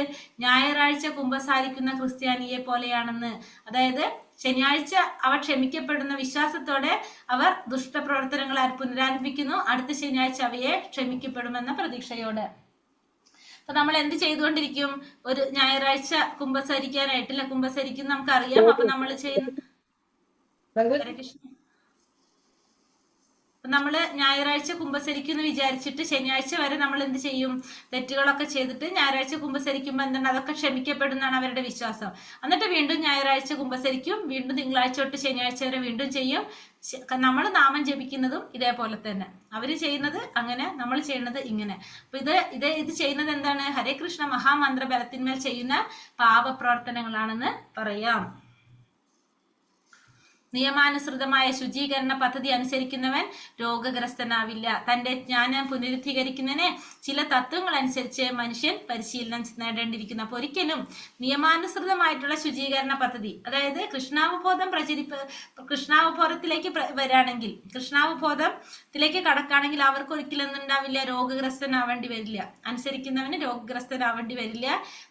ഞായറാഴ്ച കുമ്പസാരിക്കുന്ന ക്രിസ്ത്യാനിയെ പോലെയാണെന്ന്. അതായത് ശനിയാഴ്ച അവർ ക്ഷമിക്കപ്പെടുന്ന വിശ്വാസത്തോടെ അവർ ദുഷ്ടപ്രവർത്തനങ്ങൾ പുനരാരംഭിക്കുന്നു, അടുത്ത ശനിയാഴ്ച അവയെ ക്ഷമിക്കപ്പെടുമെന്ന പ്രതീക്ഷയോടെ. അപ്പൊ നമ്മൾ എന്ത് ചെയ്തുകൊണ്ടിരിക്കും? ഒരു ഞായറാഴ്ച കുമ്പസരിക്കാനായിട്ടില്ല, കുമ്പസരിക്കും നമുക്കറിയാം. അപ്പൊ നമ്മൾ ചെയ്യുന്ന നമ്മള് ഞായറാഴ്ച കുമ്പസരിക്കുന്നു വിചാരിച്ചിട്ട് ശനിയാഴ്ച വരെ നമ്മൾ എന്ത് ചെയ്യും? തെറ്റുകളൊക്കെ ചെയ്തിട്ട് ഞായറാഴ്ച കുമ്പസരിക്കുമ്പോൾ എന്താണ്? അതൊക്കെ ക്ഷമിക്കപ്പെടുന്നതാണ് അവരുടെ വിശ്വാസം. എന്നിട്ട് വീണ്ടും ഞായറാഴ്ച കുമ്പസരിക്കും, വീണ്ടും തിങ്കളാഴ്ച തൊട്ട് ശനിയാഴ്ച വരെ വീണ്ടും ചെയ്യും. നമ്മൾ നാമം ജപിക്കുന്നതും ഇതേപോലെ തന്നെ. അവര് ചെയ്യുന്നത് അങ്ങനെ, നമ്മൾ ചെയ്യുന്നത് ഇങ്ങനെ. അപ്പൊ ഇത് ചെയ്യുന്നത് എന്താണ്? ഹരേ കൃഷ്ണ മഹാമന്ത്ര ബലത്തിന്മേൽ ചെയ്യുന്ന പാപ പ്രവർത്തനങ്ങളാണെന്ന് പറയാം. നിയമാനുസൃതമായ ശുചീകരണ പദ്ധതി അനുസരിക്കുന്നവൻ രോഗഗ്രസ്തനാവില്ല. തന്റെ ജ്ഞാനം പുനരുദ്ധീകരിക്കുന്നതിന് ചില തത്വങ്ങൾ അനുസരിച്ച് മനുഷ്യൻ പരിശീലനം നേടേണ്ടിയിരിക്കുന്നു. അപ്പൊ ഒരിക്കലും നിയമാനുസൃതമായിട്ടുള്ള ശുചീകരണ പദ്ധതി, അതായത് കൃഷ്ണാവബോധത്തിലേക്ക് വരാണെങ്കിൽ, കൃഷ്ണാവബോധത്തിലേക്ക് കടക്കുകയാണെങ്കിൽ അവർക്ക് ഒരിക്കലും എന്തുണ്ടാവില്ല? രോഗഗ്രസ്തനാവേണ്ടി വരില്ല. അനുസരിക്കുന്നവന് രോഗഗ്രസ്തനാവേണ്ടി വരില്ല.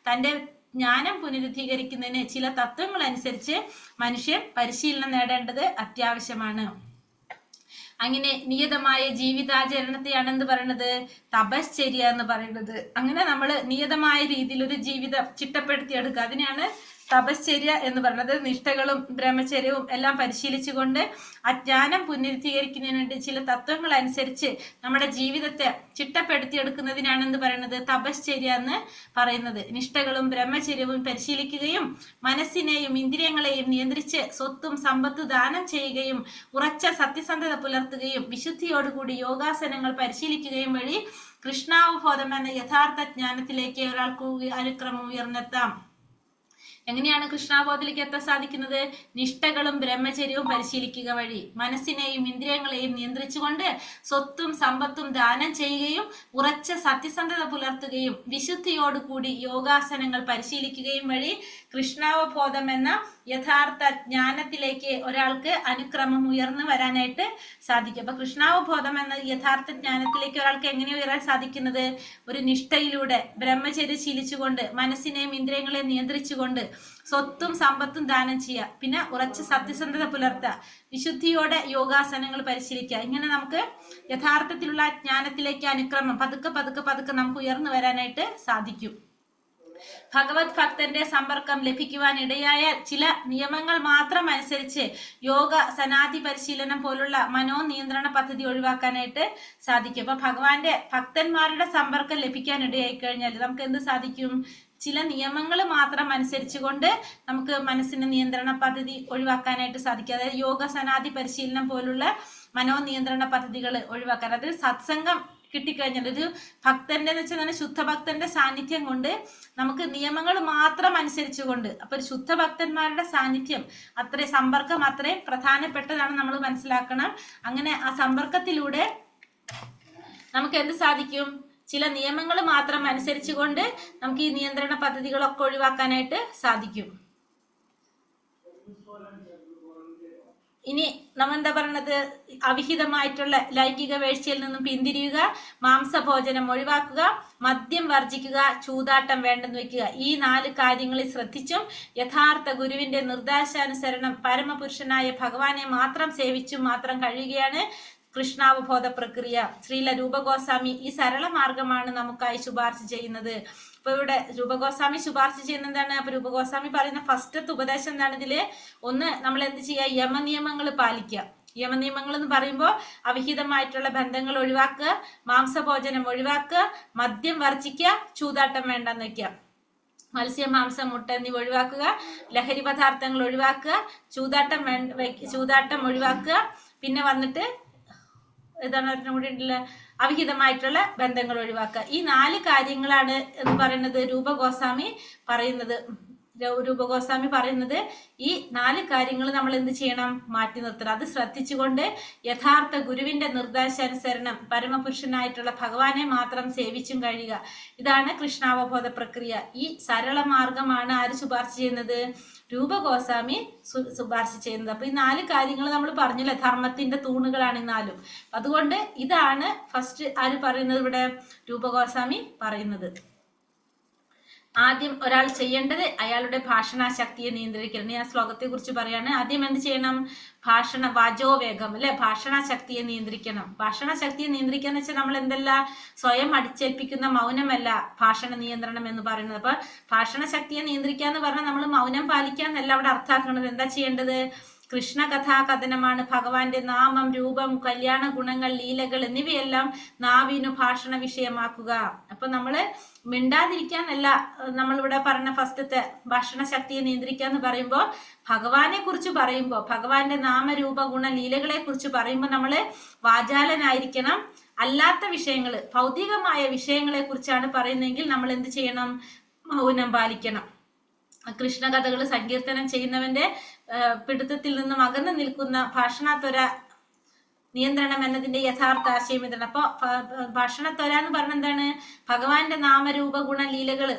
തന്റെ ജ്ഞാനം പുനരുദ്ധീകരിക്കുന്നതിന് ചില തത്വങ്ങൾ അനുസരിച്ച് മനുഷ്യൻ പരിശീലനം നേടേണ്ടത് അത്യാവശ്യമാണ്. അങ്ങനെ നിയതമായ ജീവിതാചരണത്തെയാണ് എന്ത് പറയുന്നത്? തപശ്ചര്യ എന്ന് പറയുന്നത്. അങ്ങനെ നമ്മൾ നിയതമായ രീതിയിൽ ഒരു ജീവിതം ചിട്ടപ്പെടുത്തിയെടുക്കുക, അതിനെയാണ് തപശ്ചര്യ എന്ന് പറയുന്നത്. നിഷ്ഠകളും ബ്രഹ്മചര്യവും എല്ലാം പരിശീലിച്ചുകൊണ്ട് അജ്ഞാനം പുനരുദ്ധീകരിക്കുന്നതിന് വേണ്ടി ചില തത്വങ്ങൾ അനുസരിച്ച് നമ്മുടെ ജീവിതത്തെ ചിട്ടപ്പെടുത്തിയെടുക്കുന്നതിനാണ് എന്ത് പറയുന്നത്? തപശ്ചര്യ എന്ന് പറയുന്നത്. നിഷ്ഠകളും ബ്രഹ്മചര്യവും പരിശീലിക്കുകയും മനസ്സിനെയും ഇന്ദ്രിയങ്ങളെയും നിയന്ത്രിച്ച് സ്വത്തും സമ്പത്തും ദാനം ചെയ്യുകയും ഉറച്ച സത്യസന്ധത പുലർത്തുകയും വിശുദ്ധിയോടുകൂടി യോഗാസനങ്ങൾ പരിശീലിക്കുകയും വഴി കൃഷ്ണാവബോധം എന്ന യഥാർത്ഥ ജ്ഞാനത്തിലേക്ക് ഒരാൾക്ക് അനുക്രമം ഉയർന്നെത്താം. എങ്ങനെയാണ് കൃഷ്ണാബോധത്തിലേക്ക് എത്താൻ സാധിക്കുന്നത്? നിഷ്ഠകളും ബ്രഹ്മചര്യവും പരിശീലിക്കുക വഴി മനസ്സിനെയും ഇന്ദ്രിയങ്ങളെയും നിയന്ത്രിച്ചുകൊണ്ട് സ്വത്തും സമ്പത്തും ദാനം ചെയ്യുകയും ഉറച്ച സത്യസന്ധത പുലർത്തുകയും വിശുദ്ധിയോടുകൂടി യോഗാസനങ്ങൾ പരിശീലിക്കുകയും വഴി കൃഷ്ണാവബോധം എന്ന യഥാർത്ഥ ജ്ഞാനത്തിലേക്ക് ഒരാൾക്ക് അനുക്രമം ഉയർന്നു വരാനായിട്ട് സാധിക്കും. അപ്പൊ കൃഷ്ണാവബോധം എന്ന യഥാർത്ഥ ജ്ഞാനത്തിലേക്ക് ഒരാൾക്ക് എങ്ങനെ ഉയരാൻ സാധിക്കുന്നത്? ഒരു നിഷ്ഠയിലൂടെ ബ്രഹ്മചര്യം ശീലിച്ചുകൊണ്ട് മനസ്സിനെയും ഇന്ദ്രിയങ്ങളെയും നിയന്ത്രിച്ചുകൊണ്ട് സ്വത്തും സമ്പത്തും ദാനം ചെയ്യുക, പിന്നെ ഉറച്ച സത്യസന്ധത പുലർത്തുക, വിശുദ്ധിയോടെ യോഗാസനങ്ങൾ പരിശീലിക്കുക. ഇങ്ങനെ നമുക്ക് യഥാർത്ഥത്തിലുള്ള ജ്ഞാനത്തിലേക്ക് അനുക്രമം പതുക്കെ നമുക്ക് ഉയർന്നു വരാനായിട്ട് സാധിക്കും. ഭഗവത് ഭക്തന്റെ സമ്പർക്കം ലഭിക്കുവാൻ ഇടയായാൽ ചില നിയമങ്ങൾ മാത്രം അനുസരിച്ച് യോഗ സനാധി പരിശീലനം പോലുള്ള മനോനിയന്ത്രണ പദ്ധതി ഒഴിവാക്കാനായിട്ട് സാധിക്കും. അപ്പൊ ഭഗവാന്റെ ഭക്തന്മാരുടെ സമ്പർക്കം ലഭിക്കാൻ ഇടയായി കഴിഞ്ഞാൽ നമുക്ക് എന്ത് സാധിക്കും? ചില നിയമങ്ങൾ മാത്രം അനുസരിച്ചുകൊണ്ട് നമുക്ക് മനസ്സിന്റെ നിയന്ത്രണ പദ്ധതി ഒഴിവാക്കാനായിട്ട് സാധിക്കും. അതായത് യോഗ സനാധി പരിശീലനം പോലുള്ള മനോനിയന്ത്രണ പദ്ധതികൾ ഒഴിവാക്കാൻ, അതായത് സത്സംഗം കിട്ടിക്കഴിഞ്ഞാൽ ഒരു ഭക്തന്റെ എന്ന് വെച്ചാൽ ശുദ്ധഭക്തന്റെ സാന്നിധ്യം കൊണ്ട് നമുക്ക് നിയമങ്ങൾ മാത്രം അനുസരിച്ചുകൊണ്ട്, അപ്പൊ ഒരു ശുദ്ധഭക്തന്മാരുടെ സാന്നിധ്യം സമ്പർക്കം അത്രയും പ്രധാനപ്പെട്ടതാണ് നമ്മൾ മനസ്സിലാക്കണം. അങ്ങനെ ആ സമ്പർക്കത്തിലൂടെ നമുക്ക് എന്ത് സാധിക്കും? ചില നിയമങ്ങൾ മാത്രം അനുസരിച്ചുകൊണ്ട് നമുക്ക് ഈ നിയന്ത്രണ പദ്ധതികളൊക്കെ ഒഴിവാക്കാനായിട്ട് സാധിക്കും. ഇനി നമ്മൾ എന്താ പറയണത്? അവിഹിതമായിട്ടുള്ള ലൈംഗിക വീഴ്ചയിൽ നിന്നും പിന്തിരിയുക, മാംസഭോജനം ഒഴിവാക്കുക, മദ്യം വർജിക്കുക, ചൂതാട്ടം വേണ്ടെന്ന് വെക്കുക. ഈ 4 കാര്യങ്ങളിൽ ശ്രദ്ധിച്ചും യഥാർത്ഥ ഗുരുവിന്റെ നിർദ്ദേശാനുസരണം പരമപുരുഷനായ ഭഗവാനെ മാത്രം സേവിച്ചും മാത്രം കഴിയുകയാണ് കൃഷ്ണാവബോധ പ്രക്രിയ. ശ്രീല രൂപഗോസ്വാമി ഈ സരള മാർഗമാണ് നമുക്കായി ശുപാർശ ചെയ്യുന്നത്. അപ്പൊ ഇവിടെ രൂപഗോസ്വാമി ശുപാർശ ചെയ്യുന്ന എന്താണ്? അപ്പൊ രൂപഗോസ്വാമി പറയുന്ന ഫസ്റ്റത്തെ ഉപദേശം എന്താണ് ഇതില്? ഒന്ന്, നമ്മൾ എന്ത് ചെയ്യുക? യമനിയമങ്ങൾ പാലിക്കുക. യമനിയമങ്ങൾ എന്ന് പറയുമ്പോൾ അവിഹിതമായിട്ടുള്ള ബന്ധങ്ങൾ ഒഴിവാക്കുക, മാംസഭോജനം ഒഴിവാക്കുക, മദ്യം വർജിക്കുക, ചൂതാട്ടം വേണ്ടെന്ന് വെക്കുക, മത്സ്യം, മാംസം, മുട്ട എന്നിവ ഒഴിവാക്കുക, ലഹരി പദാർത്ഥങ്ങൾ ഒഴിവാക്കുക, ചൂതാട്ടം ഒഴിവാക്കുക, പിന്നെ വന്നിട്ട് ഏതാണ് കൂടി ഉണ്ടല്ല, അവിഹിതമായിട്ടുള്ള ബന്ധങ്ങൾ ഒഴിവാക്കുക. ഈ 4 കാര്യങ്ങളാണ് എന്ന് പറയുന്നത് രൂപഗോസ്വാമി പറയുന്നത്. രൂപഗോസ്വാമി പറയുന്നത് ഈ 4 കാര്യങ്ങൾ നമ്മൾ എന്ത് ചെയ്യണം? മാറ്റി നിർത്തണം. അത് ശ്രദ്ധിച്ചുകൊണ്ട് യഥാർത്ഥ ഗുരുവിന്റെ നിർദ്ദേശാനുസരണം പരമപുരുഷനായിട്ടുള്ള ഭഗവാനെ മാത്രം സേവിച്ചും കഴിയുക. ഇതാണ് കൃഷ്ണാവബോധ പ്രക്രിയ. ഈ സരള മാർഗമാണ് ആര് ശുപാർശ ചെയ്യുന്നത്? രൂപഗോസ്വാമി ശുപാർശ ചെയ്യുന്നത്. അപ്പൊ ഈ 4 കാര്യങ്ങൾ നമ്മൾ പറഞ്ഞില്ലേ, ധർമ്മത്തിന്റെ തൂണുകളാണ് ഈ 4. അതുകൊണ്ട് ഇതാണ് ഫസ്റ്റ് ആര് പറയുന്നത്? ഇവിടെ രൂപഗോസ്വാമി പറയുന്നത്. ആദ്യം ഒരാൾ ചെയ്യേണ്ടത് അയാളുടെ ഭാഷണാശക്തിയെ നിയന്ത്രിക്കണം. ഞാൻ ശ്ലോകത്തെ കുറിച്ച് പറയാണ്. ആദ്യം എന്ത് ചെയ്യണം? വാചോവേഗം അല്ലെ, ഭാഷണാശക്തിയെ നിയന്ത്രിക്കണം. ഭാഷണശക്തിയെ നിയന്ത്രിക്കുക എന്ന് വെച്ചാൽ നമ്മൾ എന്തല്ല, സ്വയം അടിച്ചേൽപ്പിക്കുന്ന മൗനമല്ല ഭാഷണ നിയന്ത്രണം എന്ന് പറയുന്നത്. അപ്പൊ ഭാഷണശക്തിയെ നിയന്ത്രിക്കുക എന്ന് പറഞ്ഞാൽ നമ്മൾ മൗനം പാലിക്കുക എന്നല്ല അവിടെ അർത്ഥാക്കുന്നത്. എന്താ ചെയ്യേണ്ടത്? കൃഷ്ണകഥാകഥനമാണ്. ഭഗവാന്റെ നാമം, രൂപം, കല്യാണ ഗുണങ്ങൾ, ലീലകൾ എന്നിവയെല്ലാം നാവിനു ഭാഷണ വിഷയമാക്കുക. അപ്പൊ നമ്മള് മിണ്ടാതിരിക്കാന്നല്ല നമ്മളിവിടെ പറഞ്ഞ ഫസ്റ്റത്തെ ഭാഷണശക്തിയെ നിയന്ത്രിക്കുക എന്ന് പറയുമ്പോൾ, ഭഗവാനെ കുറിച്ച് പറയുമ്പോൾ, ഭഗവാന്റെ നാമരൂപ ഗുണ ലീലകളെ കുറിച്ച് പറയുമ്പോൾ നമ്മള് വാചാലനായിരിക്കണം. അല്ലാത്ത വിഷയങ്ങൾ, ഭൗതികമായ വിഷയങ്ങളെ കുറിച്ചാണ് പറയുന്നതെങ്കിൽ നമ്മൾ എന്ത് ചെയ്യണം? മൗനം പാലിക്കണം. കൃഷ്ണകഥകൾ സങ്കീർത്തനം ചെയ്യുന്നവന്റെ പിടുത്തത്തിൽ നിന്നും അകന്നു നിൽക്കുന്ന ഭാഷണത്വര നിയന്ത്രണം എന്നതിന്റെ യഥാർത്ഥ ആശയം ഇതാണ്. അപ്പൊ ഭാഷണത്വര എന്ന് പറഞ്ഞ എന്താണ്? ഭഗവാന്റെ നാമരൂപ ഗുണ ലീലകള്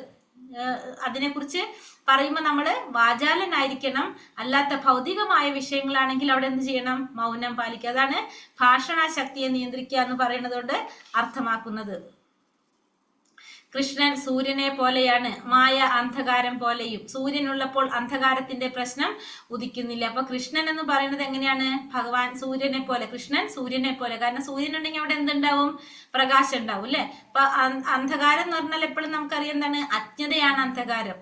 അതിനെക്കുറിച്ച് പറയുമ്പോൾ നമ്മള് വാചാലനായിരിക്കണം. അല്ലാത്ത ഭൗതികമായ വിഷയങ്ങളാണെങ്കിൽ അവിടെ എന്ത് ചെയ്യണം? മൗനം പാലിക്കുക. അതാണ് ഭാഷണാശക്തിയെ നിയന്ത്രിക്കുക എന്ന് പറയുന്നത് കൊണ്ട് അർത്ഥമാക്കുന്നത്. കൃഷ്ണൻ സൂര്യനെ പോലെയാണ്, മായ അന്ധകാരം പോലെയും. സൂര്യനുള്ളപ്പോൾ അന്ധകാരത്തിന്റെ പ്രശ്നം ഉദിക്കുന്നില്ല. അപ്പൊ കൃഷ്ണൻ എന്ന് പറയുന്നത് എങ്ങനെയാണ്? ഭഗവാൻ സൂര്യനെ പോലെ, കൃഷ്ണൻ സൂര്യനെ പോലെ. കാരണം സൂര്യൻ ഉണ്ടെങ്കിൽ അവിടെ എന്തുണ്ടാവും? പ്രകാശം ഉണ്ടാവും അല്ലെ. അപ്പൊ അന്ധകാരം എന്ന് പറഞ്ഞാൽ എപ്പോഴും നമുക്കറിയാം എന്താണ്? അജ്ഞതയാണ് അന്ധകാരം.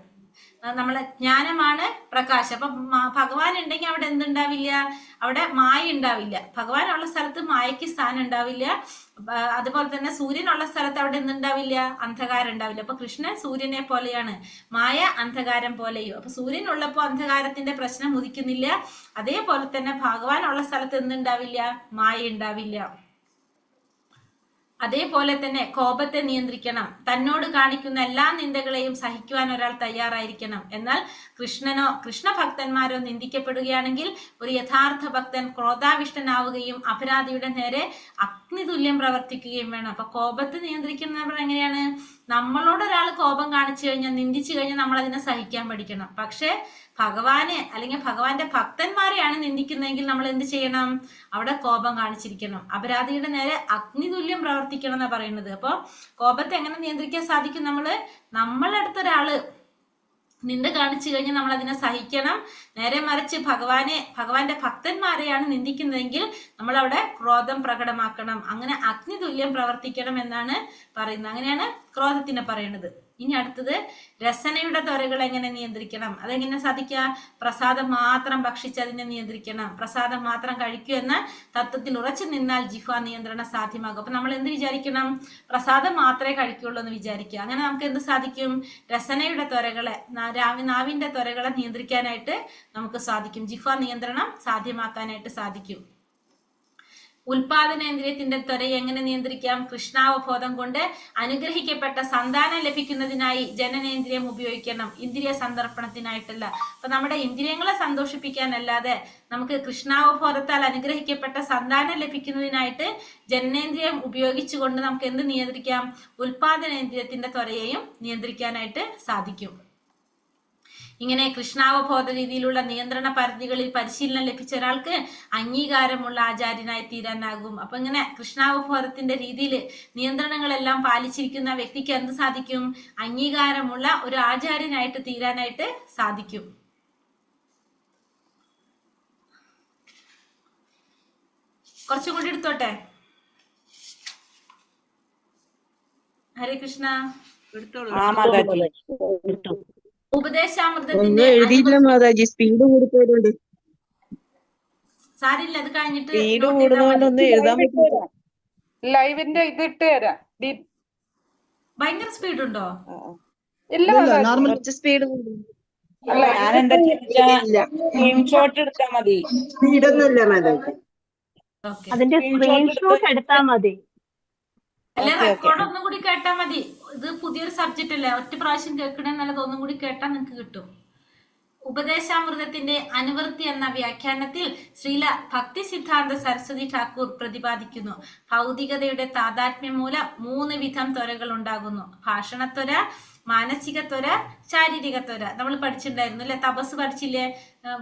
നമ്മളെ ജ്ഞാനമാണ് പ്രകാശം. അപ്പൊ ഭഗവാൻ ഉണ്ടെങ്കിൽ അവിടെ എന്തുണ്ടാവില്ല? അവിടെ മായ ഉണ്ടാവില്ല. ഭഗവാൻ ഉള്ള സ്ഥലത്ത് മായയ്ക്ക് സ്ഥാനം ഉണ്ടാവില്ല. അതുപോലെ തന്നെ സൂര്യനുള്ള സ്ഥലത്ത് അവിടെ എന്തുണ്ടാവില്ല? അന്ധകാരം ഉണ്ടാവില്ല. അപ്പൊ കൃഷ്ണൻ സൂര്യനെ പോലെയാണ്, മായ അന്ധകാരം പോലെയും. അപ്പൊ സൂര്യൻ ഉള്ളപ്പോ അന്ധകാരത്തിന്റെ പ്രശ്നം ഉദിക്കുന്നില്ല. അതേപോലെ തന്നെ ഭഗവാൻ ഉള്ള സ്ഥലത്ത് എന്തുണ്ടാവില്ല? മായ ഉണ്ടാവില്ല. അതേപോലെ തന്നെ കോപത്തെ നിയന്ത്രിക്കണം. തന്നോട് കാണിക്കുന്ന എല്ലാ നിന്ദകളെയും സഹിക്കുവാൻ ഒരാൾ തയ്യാറായിരിക്കണം. എന്നാൽ കൃഷ്ണഭക്തന്മാരോ നിന്ദിക്കപ്പെടുകയാണെങ്കിൽ ഒരു യഥാർത്ഥ ഭക്തൻ ക്രോധാവിഷ്ടനാവുകയും അപരാധിയുടെ നേരെ അഗ്നിതുല്യം പ്രവർത്തിക്കുകയും വേണം. അപ്പൊ കോപത്തെ നിയന്ത്രിക്കുന്നവർ എങ്ങനെയാണ്? നമ്മളോട് ഒരാൾ കോപം കാണിച്ചു കഴിഞ്ഞാൽ, നിന്ദിച്ചു കഴിഞ്ഞാൽ നമ്മൾ അതിനെ സഹിക്കാൻ പഠിക്കണം. പക്ഷെ ഭഗവാനെ അല്ലെങ്കിൽ ഭഗവാന്റെ ഭക്തന്മാരെയാണ് നിന്ദിക്കുന്നതെങ്കിൽ നമ്മൾ എന്ത് ചെയ്യണം? അവിടെ കോപം കാണിച്ചിരിക്കണം. അപരാധിയുടെ നേരെ അഗ്നിതുല്യം പ്രവർത്തിക്കണം എന്നാ പറയുന്നത്. അപ്പൊ കോപത്തെ എങ്ങനെ നിയന്ത്രിക്കാൻ സാധിക്കും? നമ്മളടുത്തൊരാള് നിന്ദ കാണിച്ചു കഴിഞ്ഞാൽ നമ്മൾ അതിനെ സഹിക്കണം. നേരെ മറിച്ച് ഭഗവാന്റെ ഭക്തന്മാരെയാണ് നിന്ദിക്കുന്നതെങ്കിൽ നമ്മൾ അവിടെ ക്രോധം പ്രകടമാക്കണം. അങ്ങനെ അഗ്നിതുല്യം പ്രവർത്തിക്കണം എന്നാണ് പറയുന്നത്. അങ്ങനെയാണ് ക്രോധത്തിനെ പറയുന്നത്. ഇനി അടുത്തത് രസനയുടെ ത്വരകൾ എങ്ങനെ നിയന്ത്രിക്കണം? അതെങ്ങനെ സാധിക്കുക? പ്രസാദം മാത്രം ഭക്ഷിച്ച് അതിനെ നിയന്ത്രിക്കണം. പ്രസാദം മാത്രം കഴിക്കൂ എന്ന തത്വത്തിൽ ഉറച്ചു നിന്നാൽ ജിഹ്വ നിയന്ത്രണം സാധ്യമാകും. അപ്പൊ നമ്മൾ എന്ത് വിചാരിക്കണം? പ്രസാദം മാത്രമേ കഴിക്കുള്ളൂ എന്ന് വിചാരിക്കുക. അങ്ങനെ നമുക്ക് എന്ത് സാധിക്കും? രസനയുടെ ത്വരകളെ, നാവിന്റെ ത്വരകളെ നിയന്ത്രിക്കാനായിട്ട് നമുക്ക് സാധിക്കും. ജിഹ്വ നിയന്ത്രണം സാധ്യമാക്കാനായിട്ട് സാധിക്കും. ഉൽപാദനേന്ദ്രിയത്തിന്റെ ത്വരയെ എങ്ങനെ നിയന്ത്രിക്കാം? കൃഷ്ണാവബോധം കൊണ്ട് അനുഗ്രഹിക്കപ്പെട്ട സന്താനം ലഭിക്കുന്നതിനായി ജനനേന്ദ്രിയം ഉപയോഗിക്കണം, ഇന്ദ്രിയ സന്ദർപ്പണത്തിനായിട്ടല്ല. അപ്പൊ നമ്മുടെ ഇന്ദ്രിയങ്ങളെ സന്തോഷിപ്പിക്കാനല്ലാതെ നമുക്ക് കൃഷ്ണാവബോധത്താൽ അനുഗ്രഹിക്കപ്പെട്ട സന്താനം ലഭിക്കുന്നതിനായിട്ട് ജനനേന്ദ്രിയം ഉപയോഗിച്ചുകൊണ്ട് നമുക്ക് എന്ത് നിയന്ത്രിക്കാം? ഉൽപാദനേന്ദ്രിയത്തിന്റെ ത്വരയെയും നിയന്ത്രിക്കാനായിട്ട് സാധിക്കും. ഇങ്ങനെ കൃഷ്ണാവബോധ രീതിയിലുള്ള നിയന്ത്രണ പരിധികളിൽ പരിശീലനം ലഭിച്ച ഒരാൾക്ക് അംഗീകാരമുള്ള ആചാര്യനായി തീരാനാകും. അപ്പൊ ഇങ്ങനെ കൃഷ്ണാവബോധത്തിന്റെ രീതിയിൽ നിയന്ത്രണങ്ങളെല്ലാം പാലിച്ചിരിക്കുന്ന വ്യക്തിക്ക് എന്ത് സാധിക്കും? അംഗീകാരമുള്ള ഒരു ആചാര്യനായിട്ട് തീരാനായിട്ട് സാധിക്കും. കുറച്ചും കൂടി എടുത്തോട്ടെ. ഹരേ കൃഷ്ണ. ഉപദേശാമൃതത്തിന്റെ സ്പീഡ് കൂടിപ്പോയതുകൊണ്ട് സാരില്ല, അത് കഴിഞ്ഞിട്ട് ലൈവിന്റെ ഇത് ഇട്ട് തരാം. ഭയങ്കര സ്പീഡ് ഉണ്ടോ? നോർമൽ സ്പീഡ് സ്ക്രീൻഷോട്ട് എടുത്താൽ മതി. സ്പീഡൊന്നുമില്ല മാതാജി, അതിന്റെ സ്ക്രീൻഷോട്ട് എടുത്താൽ മതി. അല്ലെ റെക്കോർഡ് ഒന്നും കൂടി കേട്ടാ മതി. ഇത് പുതിയൊരു സബ്ജക്റ്റ് അല്ലേ, ഒറ്റ പ്രാവശ്യം കേൾക്കണേ നല്ലത്, ഒന്നും കൂടി കേട്ടാൽ നിങ്ങൾക്ക് കിട്ടും. ഉപദേശാമൃതത്തിന്റെ അനുവൃത്തി എന്ന വ്യാഖ്യാനത്തിൽ ശ്രീല ഭക്തി സിദ്ധാന്ത സരസ്വതി ഠാക്കൂർ പ്രതിപാദിക്കുന്നു. ഭൗതികതയുടെ താതാത്മ്യം മൂലം 3 വിധം ത്വരകൾ ഉണ്ടാകുന്നു. ഭാഷണത്വര, മാനസിക ത്വര, ശാരീരിക ത്വര. നമ്മൾ പഠിച്ചിട്ടുണ്ടായിരുന്നു അല്ലെ, തപസ് പഠിച്ചില്ലേ?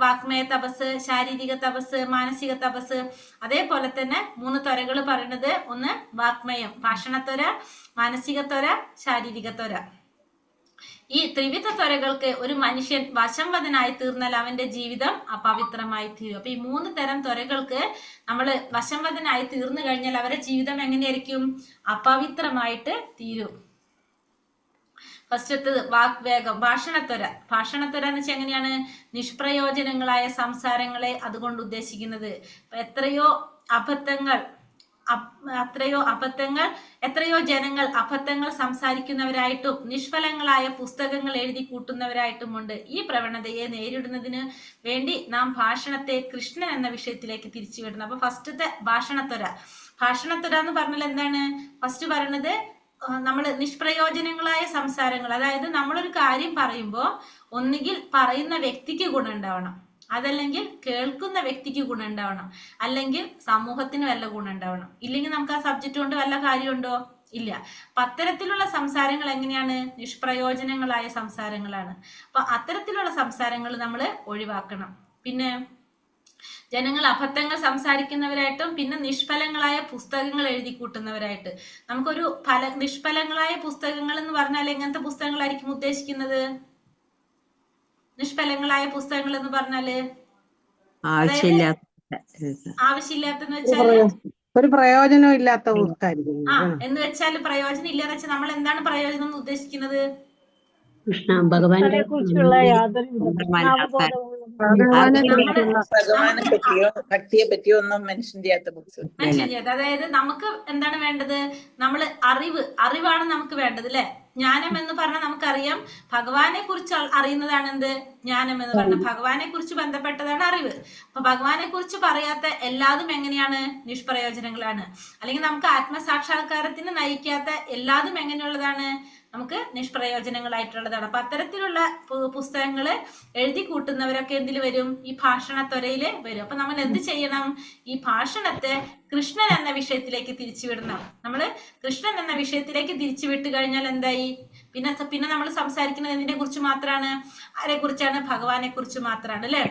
വാക്മയ തപസ്, ശാരീരിക തപസ്, മാനസിക തപസ്. അതേപോലെ തന്നെ 3 ത്വരകൾ പറയുന്നത്, ഒന്ന് വാക്മയം, ഭാഷണത്വര, മാനസിക ത്വര, ശാരീരിക ത്വര. ഈ ത്രിവിധ ത്വരകൾക്ക് ഒരു മനുഷ്യൻ വശംവദനായി തീർന്നാൽ അവന്റെ ജീവിതം അപവിത്രമായി തീരും. അപ്പൊ ഈ 3 തരം ത്വരകൾക്ക് നമ്മൾ വശംവദനായി തീർന്നു കഴിഞ്ഞാൽ അവരുടെ ജീവിതം എങ്ങനെയായിരിക്കും? അപവിത്രമായിട്ട് തീരും. ഫസ്റ്റത്തത് വാഗ്വേഗം, ഭാഷണത്വര. ഭാഷണത്വര എന്ന് വെച്ചാൽ എങ്ങനെയാണ്? നിഷ്പ്രയോജനങ്ങളായ സംസാരങ്ങളെ അതുകൊണ്ട് ഉദ്ദേശിക്കുന്നത്. എത്രയോ ജനങ്ങൾ അബദ്ധങ്ങൾ സംസാരിക്കുന്നവരായിട്ടും നിഷ്ഫലങ്ങളായ പുസ്തകങ്ങൾ എഴുതി കൂട്ടുന്നവരായിട്ടുമുണ്ട്. ഈ പ്രവണതയെ നേരിടുന്നതിന് വേണ്ടി നാം ഭാഷണത്തെ കൃഷ്ണൻ എന്ന വിഷയത്തിലേക്ക് തിരിച്ചുവിടണം. അപ്പൊ ഫസ്റ്റത്തെ ഭാഷണത്വര. ഭാഷണത്വര എന്ന് പറഞ്ഞാൽ എന്താണ്? ഫസ്റ്റ് പറയണത് നമ്മൾ നിഷ്പ്രയോജനങ്ങളായ സംസാരങ്ങൾ, അതായത് നമ്മളൊരു കാര്യം പറയുമ്പോൾ ഒന്നുകിൽ പറയുന്ന വ്യക്തിക്ക് ഗുണം ഉണ്ടാവണം, അതല്ലെങ്കിൽ കേൾക്കുന്ന വ്യക്തിക്ക് ഗുണം ഉണ്ടാവണം, അല്ലെങ്കിൽ സമൂഹത്തിന് വല്ല ഗുണം ഉണ്ടാവണം. ഇല്ലെങ്കിൽ നമുക്ക് ആ സബ്ജക്റ്റ് കൊണ്ട് വല്ല കാര്യമുണ്ടോ? ഇല്ല. അപ്പൊ അത്തരത്തിലുള്ള സംസാരങ്ങൾ എങ്ങനെയാണ്? നിഷ്പ്രയോജനങ്ങളായ സംസാരങ്ങളാണ്. അപ്പൊ അത്തരത്തിലുള്ള സംസാരങ്ങൾ നമ്മൾ ഒഴിവാക്കണം. പിന്നെ ജനങ്ങൾ അബദ്ധങ്ങൾ സംസാരിക്കുന്നവരായിട്ടും പിന്നെ നിഷ്ഫലങ്ങളായ പുസ്തകങ്ങൾ എഴുതി കൂട്ടുന്നവരായിട്ട്. നമുക്കൊരു നിഷ്ഫലങ്ങളായ പുസ്തകങ്ങൾ എന്ന് പറഞ്ഞാൽ എങ്ങനത്തെ പുസ്തകങ്ങളായിരിക്കും ഉദ്ദേശിക്കുന്നത്? നിഷ്ഫലങ്ങളായ പുസ്തകങ്ങൾ എന്ന് പറഞ്ഞാല് ആവശ്യമില്ലാത്തെന്ന് വെച്ചാല് ഒരു പ്രയോജനം ഇല്ലാത്ത പുസ്തകം. എന്ന് വെച്ചാല് പ്രയോജനം ഇല്ലാന്ന് വെച്ചാൽ നമ്മൾ എന്താണ് പ്രയോജനം എന്ന് ഉദ്ദേശിക്കുന്നത്? ഭഗവാനെ കുറിച്ചുള്ള ഭക്തിയെ പറ്റിയോ ഒന്നും മെൻഷൻ ചെയ്യാത്ത ബുക്സ്. അതായത് നമുക്ക് എന്താണ് വേണ്ടത്? നമ്മൾ അറിവാണ് നമുക്ക് വേണ്ടത് അല്ലെ. ജ്ഞാനം എന്ന് പറഞ്ഞാൽ നമുക്കറിയാം ഭഗവാനെ കുറിച്ച് അറിയുന്നതാണ് എന്ത്? ജ്ഞാനം എന്ന് പറഞ്ഞാൽ ഭഗവാനെ കുറിച്ച് ബന്ധപ്പെട്ടതാണ് അറിവ്. അപ്പൊ ഭഗവാനെ കുറിച്ച് പറയാത്ത എല്ലാതും എങ്ങനെയാണ്? നിഷ്പ്രയോജനങ്ങളാണ്. അല്ലെങ്കിൽ നമുക്ക് ആത്മസാക്ഷാത്കാരത്തിന് നയിക്കാത്ത എല്ലാതും എങ്ങനെയുള്ളതാണ്? നമുക്ക് നിഷ്പ്രയോജനങ്ങളായിട്ടുള്ളതാണ്. അപ്പൊ അത്തരത്തിലുള്ള പുസ്തകങ്ങള് എഴുതി കൂട്ടുന്നവരൊക്കെ എന്തിൽ വരും? ഈ ഭാഷണത്വരയില് വരും. അപ്പൊ നമ്മൾ എന്ത് ചെയ്യണം? ഈ ഭാഷണത്തെ കൃഷ്ണൻ എന്ന വിഷയത്തിലേക്ക് തിരിച്ചുവിടണം. നമ്മള് കൃഷ്ണൻ എന്ന വിഷയത്തിലേക്ക് തിരിച്ചുവിട്ട് കഴിഞ്ഞാൽ എന്തായി? പിന്നെ നമ്മൾ സംസാരിക്കുന്നത് എന്തിനെ കുറിച്ച് മാത്രമാണ്? ആരെ കുറിച്ചാണ്? ഭഗവാനെ കുറിച്ച് മാത്രമാണ് അല്ലെ.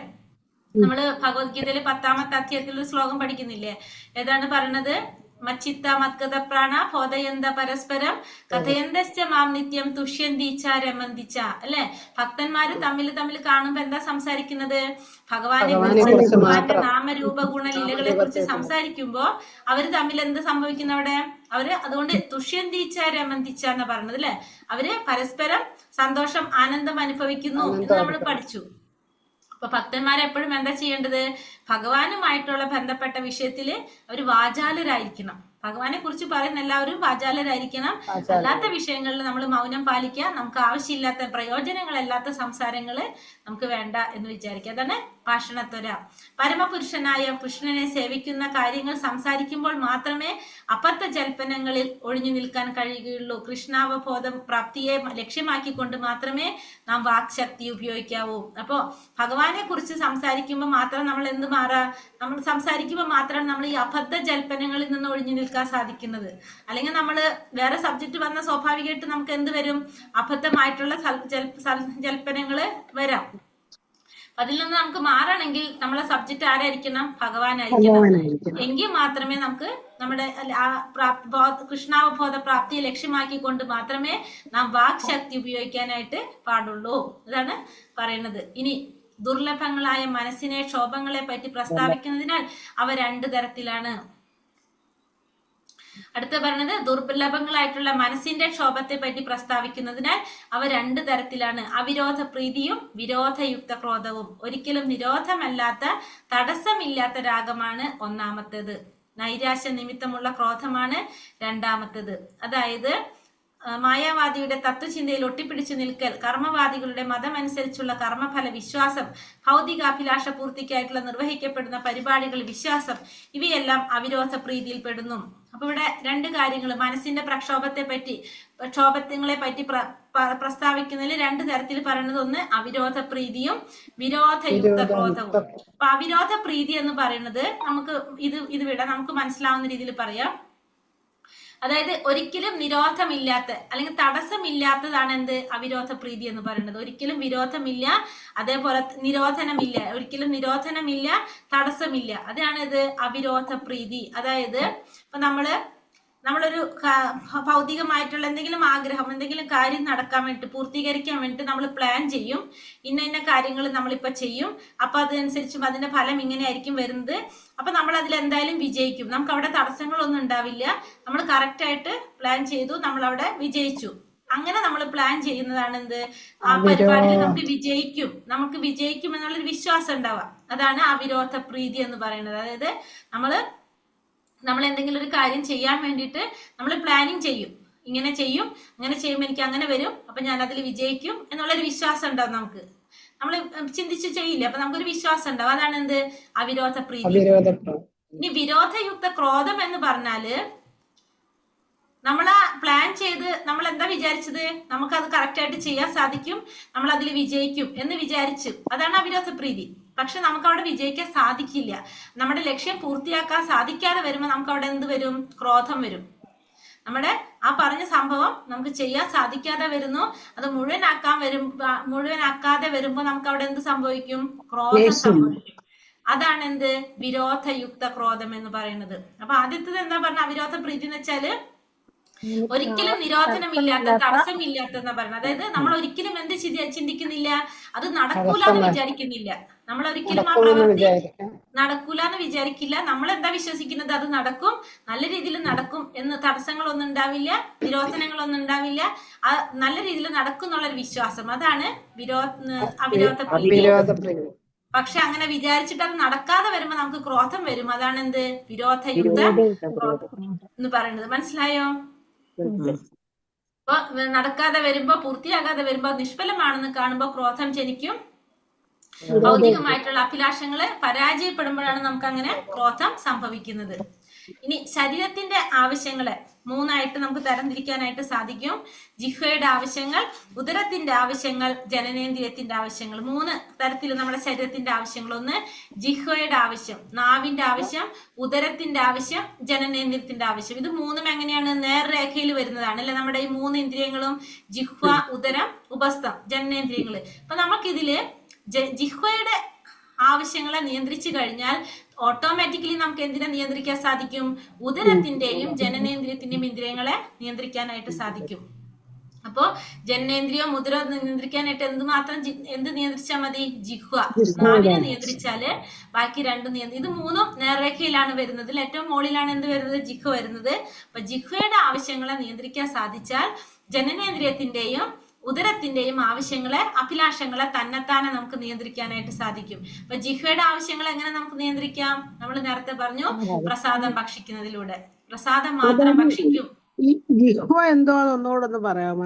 നമ്മള് ഭഗവത്ഗീതയില് 10ാമത്തെ അധ്യായത്തിൽ ഒരു ശ്ലോകം പഠിക്കുന്നില്ലേ? ഏതാണ് പറയണത്? മച്ചിത്ത മത്കഥ പ്രാണ ബോധയന്ത പരസ്പരം കഥയന്തശ്ച മാം നിത്യം തുഷ്യന്തിച്ച രമന്തിച്ച. അല്ലെ, ഭക്തന്മാര് തമ്മിൽ കാണുമ്പോ എന്താ സംസാരിക്കുന്നത്? ഭഗവാനെ കുറിച്ച്, ഭഗവാന്റെ നാമരൂപ ഗുണലീലകളെ കുറിച്ച് സംസാരിക്കുമ്പോ അവര് തമ്മിൽ എന്ത് സംഭവിക്കുന്നു? അവിടെ അവര് അതുകൊണ്ട് തുഷ്യന്തിച്ച രമന്തിച്ച എന്നാ പറഞ്ഞത് അല്ലെ. അവര് പരസ്പരം സന്തോഷം, ആനന്ദം അനുഭവിക്കുന്നു എന്ന് നമ്മൾ പഠിച്ചു. അപ്പൊ ഭക്തന്മാരെപ്പോഴും എന്താ ചെയ്യേണ്ടത്? ഭഗവാനുമായിട്ടുള്ള ബന്ധപ്പെട്ട വിഷയത്തില് അവർ വാചാലരായിരിക്കണം. ഭഗവാനെ കുറിച്ച് പറയുന്ന എല്ലാവരും വാചാലരായിരിക്കണം. അല്ലാത്ത വിഷയങ്ങളിൽ നമ്മൾ മൗനം പാലിക്കുക. നമുക്ക് ആവശ്യമില്ലാത്ത പ്രയോജനങ്ങളല്ലാത്ത സംസാരങ്ങള് നമുക്ക് വേണ്ട എന്ന് വിചാരിക്കുക. അതാണ് ഭാഷണത്വര. പരമപുരുഷനായ കൃഷ്ണനെ സേവിക്കുന്ന കാര്യങ്ങൾ സംസാരിക്കുമ്പോൾ മാത്രമേ അബദ്ധ ജൽപ്പനങ്ങളിൽ ഒഴിഞ്ഞു നിൽക്കാൻ കഴിയുകയുള്ളൂ. കൃഷ്ണാവബോധം പ്രാപ്തിയെ ലക്ഷ്യമാക്കിക്കൊണ്ട് മാത്രമേ നാം വാക്ശക്തി ഉപയോഗിക്കാവൂ. അപ്പോ ഭഗവാനെ കുറിച്ച് സംസാരിക്കുമ്പോൾ മാത്രം നമ്മൾ എന്ത് മാറാ? നമ്മൾ സംസാരിക്കുമ്പോൾ മാത്രമാണ് നമ്മൾ ഈ അബദ്ധ ജൽപ്പനങ്ങളിൽ നിന്ന് ഒഴിഞ്ഞു നിൽക്കാൻ സാധിക്കുന്നത്. അല്ലെങ്കിൽ നമ്മൾ വേറെ സബ്ജക്റ്റ് വന്ന സ്വാഭാവികമായിട്ട് നമുക്ക് എന്ത് വരും, അബദ്ധമായിട്ടുള്ള ജൽപ്പനങ്ങള് വരാം. അതിൽ നിന്ന് നമുക്ക് മാറണമെങ്കിൽ നമ്മളെ സബ്ജക്റ്റ് ആരായിരിക്കണം, ഭഗവാനായിരിക്കണം. എങ്കിൽ മാത്രമേ നമുക്ക് നമ്മുടെ കൃഷ്ണാവബോധ പ്രാപ്തിയെ ലക്ഷ്യമാക്കിക്കൊണ്ട് മാത്രമേ നാം വാക് ശക്തി ഉപയോഗിക്കാനായിട്ട് പാടുള്ളൂ. ഇതാണ് പറയുന്നത്. ഇനി ദുർലഭങ്ങളായ മനസ്സിനെ ക്ഷോഭങ്ങളെ പറ്റി പ്രസ്താവിക്കുന്നതിനാൽ അവ 2 തരത്തിലാണ്. അടുത്ത പറഞ്ഞത് ദുർലഭങ്ങളായിട്ടുള്ള മനസ്സിന്റെ ക്ഷോഭത്തെ പറ്റി പ്രസ്താവിക്കുന്നതിനാൽ അവ 2 തരത്തിലാണ്. അവിരോധ പ്രീതിയും വിരോധയുക്ത ക്രോധവും. ഒരിക്കലും നിരോധമല്ലാത്ത തടസ്സമില്ലാത്ത രാഗമാണ് ഒന്നാമത്തേത്. നൈരാശ്യ നിമിത്തമുള്ള ക്രോധമാണ് രണ്ടാമത്തേത്. അതായത് മായാവാദിയുടെ തത്വചിന്തയിൽ ഒട്ടിപ്പിടിച്ചു നിൽക്കൽ, കർമ്മവാദികളുടെ മതമനുസരിച്ചുള്ള കർമ്മഫല വിശ്വാസം, ഭൗതികാഭിലാഷ പൂർത്തിക്കായിട്ടുള്ള നിർവഹിക്കപ്പെടുന്ന പരിപാടികൾ വിശ്വാസം, ഇവയെല്ലാം അവിരോധ പ്രീതിയിൽ പെടുന്നു. അപ്പൊ ഇവിടെ 2 കാര്യങ്ങൾ, മനസ്സിന്റെ ക്ഷോഭങ്ങളെ പറ്റി പ്രസ്താവിക്കുന്നതിൽ 2 തരത്തിൽ പറയുന്നത്. ഒന്ന് അവിരോധ പ്രീതിയും വിരോധയുക്ത ക്രോധവും. അപ്പൊ അവിരോധ പ്രീതി എന്ന് പറയുന്നത് നമുക്ക് ഇത് വിട നമുക്ക് മനസ്സിലാവുന്ന രീതിയിൽ പറയാം. അതായത് ഒരിക്കലും നിരോധമില്ലാത്ത അല്ലെങ്കിൽ തടസ്സമില്ലാത്തതാണ് എന്ത്, അവിരോധ പ്രീതി എന്ന് പറയുന്നത്. ഒരിക്കലും വിരോധമില്ല, അതേപോലെ നിരോധനമില്ല, ഒരിക്കലും നിരോധനമില്ല, തടസ്സമില്ല, അതാണ് ഇത് അവിരോധ പ്രീതി. അതായത് ഇപ്പൊ നമ്മളൊരു ഭൗതികമായിട്ടുള്ള എന്തെങ്കിലും ആഗ്രഹം, എന്തെങ്കിലും കാര്യം നടക്കാൻ വേണ്ടിട്ട്, പൂർത്തീകരിക്കാൻ വേണ്ടിട്ട് നമ്മൾ പ്ലാൻ ചെയ്യും. ഇന്ന കാര്യങ്ങൾ നമ്മളിപ്പോ ചെയ്യും. അപ്പൊ അതനുസരിച്ചും അതിന്റെ ഫലം ഇങ്ങനെ ആയിരിക്കും വരുന്നത്. അപ്പൊ നമ്മൾ അതിൽ എന്തായാലും വിജയിക്കും. നമുക്ക് അവിടെ തടസ്സങ്ങളൊന്നും ഉണ്ടാവില്ല. നമ്മൾ കറക്റ്റ് ആയിട്ട് പ്ലാൻ ചെയ്തു, നമ്മൾ അവിടെ വിജയിച്ചു. അങ്ങനെ നമ്മൾ പ്ലാൻ ചെയ്യുന്നതാണ് എന്ത്, ആ പരിപാടിയിൽ നമുക്ക് വിജയിക്കും എന്നുള്ളൊരു വിശ്വാസം ഉണ്ടാവുക. അതാണ് അവിരോധ പ്രീതി എന്ന് പറയുന്നത്. അതായത് നമ്മൾ എന്തെങ്കിലും ഒരു കാര്യം ചെയ്യാൻ വേണ്ടിയിട്ട് നമ്മൾ പ്ലാനിങ് ചെയ്യും. ഇങ്ങനെ ചെയ്യും, അങ്ങനെ ചെയ്യുമ്പോൾ എനിക്ക് അങ്ങനെ വരും, അപ്പൊ ഞാൻ അതിൽ വിജയിക്കും എന്നുള്ളൊരു വിശ്വാസം ഉണ്ടാവും. നമുക്ക് നമ്മൾ ചിന്തിച്ച് ചെയ്യില്ല, അപ്പൊ നമുക്കൊരു വിശ്വാസം ഉണ്ടാവും. അതാണ് എന്ത്, അവിരോധ പ്രീതി. ഇനി വിരോധയുക്ത ക്രോധം എന്ന് പറഞ്ഞാല് നമ്മൾ ആ പ്ലാൻ ചെയ്ത് നമ്മൾ എന്താ വിചാരിച്ചത്, നമുക്കത് കറക്റ്റ് ആയിട്ട് ചെയ്യാൻ സാധിക്കും, നമ്മൾ അതിൽ വിജയിക്കും എന്ന് വിചാരിച്ചു. അതാണ് അവിരോധ പ്രീതി. പക്ഷെ നമുക്ക് അവിടെ വിജയിക്കാൻ സാധിക്കില്ല. നമ്മുടെ ലക്ഷ്യം പൂർത്തിയാക്കാൻ സാധിക്കാതെ വരുമ്പോൾ നമുക്ക് അവിടെ എന്ത് വരും, ക്രോധം വരും. നമ്മുടെ ആ പറഞ്ഞ സംഭവം നമുക്ക് ചെയ്യാൻ സാധിക്കാതെ വരുന്നു, അത് മുഴുവനാക്കാതെ വരുമ്പോൾ നമുക്ക് അവിടെ എന്ത് സംഭവിക്കും, ക്രോധം സംഭവിക്കും. അതാണ് എന്ത്, വിരോധയുക്ത ക്രോധം എന്ന് പറയുന്നത്. അപ്പൊ ആദ്യത്തേത് എന്താ പറഞ്ഞ അവിരോധ പ്രീതി എന്ന് വെച്ചാല് ഒരിക്കലും നിരോധനമില്ലാത്ത, തടസ്സമില്ലാത്തെന്നാ പറയുന്നത്. അതായത് നമ്മൾ ഒരിക്കലും എന്ത് ചിന്തിക്കുന്നില്ല, അത് നടക്കൂല എന്ന് വിചാരിക്കുന്നില്ല. നമ്മൾ ഒരിക്കലും ആ പ്രവൃത്തി നടക്കൂല എന്ന് വിചാരിക്കില്ല. നമ്മൾ എന്താ വിശ്വസിക്കുന്നത്, അത് നടക്കും, നല്ല രീതിയിൽ നടക്കും എന്ന്, തടസ്സങ്ങളൊന്നും ഉണ്ടാവില്ല, നിരോധനങ്ങളൊന്നും ഉണ്ടാവില്ല, നല്ല രീതിയിൽ നടക്കും എന്നുള്ളൊരു വിശ്വാസം. അതാണ് അവിരോധ പ്രീതി. പക്ഷെ അങ്ങനെ വിചാരിച്ചിട്ട് അത് നടക്കാതെ വരുമ്പോ നമുക്ക് ക്രോധം വരും. അതാണ് എന്ത്, വിരോധയുക്ത ക്രോധം എന്ന് പറയുന്നത്. മനസ്സിലായോ? അപ്പൊ നടക്കാതെ വരുമ്പോ, പൂർത്തിയാകാതെ വരുമ്പോ, നിഷ്ഫലമാണെന്ന് കാണുമ്പോ ക്രോധം ജനിക്കും. ഭൗതികമായിട്ടുള്ള അഭിലാഷങ്ങള് പരാജയപ്പെടുമ്പോഴാണ് നമുക്ക് അങ്ങനെ ക്രോധം സംഭവിക്കുന്നത്. ഇനി ശരീരത്തിന്റെ ആവശ്യങ്ങളെ 3ആയിട്ട് നമുക്ക് തരംതിരിക്കാനായിട്ട് സാധിക്കും. ജിഹ്വയുടെ ആവശ്യങ്ങൾ, ഉദരത്തിന്റെ ആവശ്യങ്ങൾ, ജനനേന്ദ്രിയത്തിന്റെ ആവശ്യങ്ങൾ. 3 തരത്തിൽ നമ്മുടെ ശരീരത്തിന്റെ ആവശ്യങ്ങൾ. ഒന്ന് ജിഹ്വയുടെ ആവശ്യം, നാവിന്റെ ആവശ്യം, ഉദരത്തിന്റെ ആവശ്യം, ജനനേന്ദ്രിയത്തിന്റെ ആവശ്യം. ഇത് 3ഉം എങ്ങനെയാണ്, നേർരേഖയിൽ വരുന്നതാണ് അല്ലെ. നമ്മുടെ ഈ 3 ഇന്ദ്രിയങ്ങളും ജിഹ്വ, ഉദരം, ഉപസ്ഥം, ജനനേന്ദ്രിയങ്ങള്. അപ്പൊ നമുക്കിതില് ജിഹ്വയുടെ ആവശ്യങ്ങളെ നിയന്ത്രിച്ചു കഴിഞ്ഞാൽ ഓട്ടോമാറ്റിക്കലി നമുക്ക് എന്തിനെ നിയന്ത്രിക്കാൻ സാധിക്കും, ഉദരത്തിന്റെയും ജനനേന്ദ്രിയത്തിന്റെയും ഇന്ദ്രിയങ്ങളെ നിയന്ത്രിക്കാനായിട്ട് സാധിക്കും. അപ്പോ ജനനേന്ദ്രിയവും ഉദരവും നിയന്ത്രിക്കാനായിട്ട് എന്ത് നിയന്ത്രിച്ചാൽ മതി, ജിഹ്വ. നാവിനെ നിയന്ത്രിച്ചാല് ബാക്കി 2 ഇത് 3ഉം നേർരേഖയിലാണ് വരുന്നത്. ഏറ്റവും മുകളിലാണ് എന്ത് വരുന്നത്, ജിഹ്വ വരുന്നത്. അപ്പൊ ജിഹ്വയുടെ ആവശ്യങ്ങളെ നിയന്ത്രിക്കാൻ സാധിച്ചാൽ ജനനേന്ദ്രിയത്തിന്റെയും ഉദരത്തിന്റെയും ആവശ്യങ്ങളെ, അഭിലാഷങ്ങളെ തന്നെത്താനെ നമുക്ക് നിയന്ത്രിക്കാനായിട്ട് സാധിക്കും. അപ്പൊ ജിഹ്വയുടെ ആവശ്യങ്ങളെ എങ്ങനെ നമുക്ക് നിയന്ത്രിക്കാം, നമ്മൾ നേരത്തെ പറഞ്ഞു, പ്രസാദം ഭക്ഷിക്കുന്നതിലൂടെ. പ്രസാദം മാത്രം ഭക്ഷിക്കും. ജിഹ്വ എന്തോന്ന് ഒന്നുകൂടെ പറയാമോ?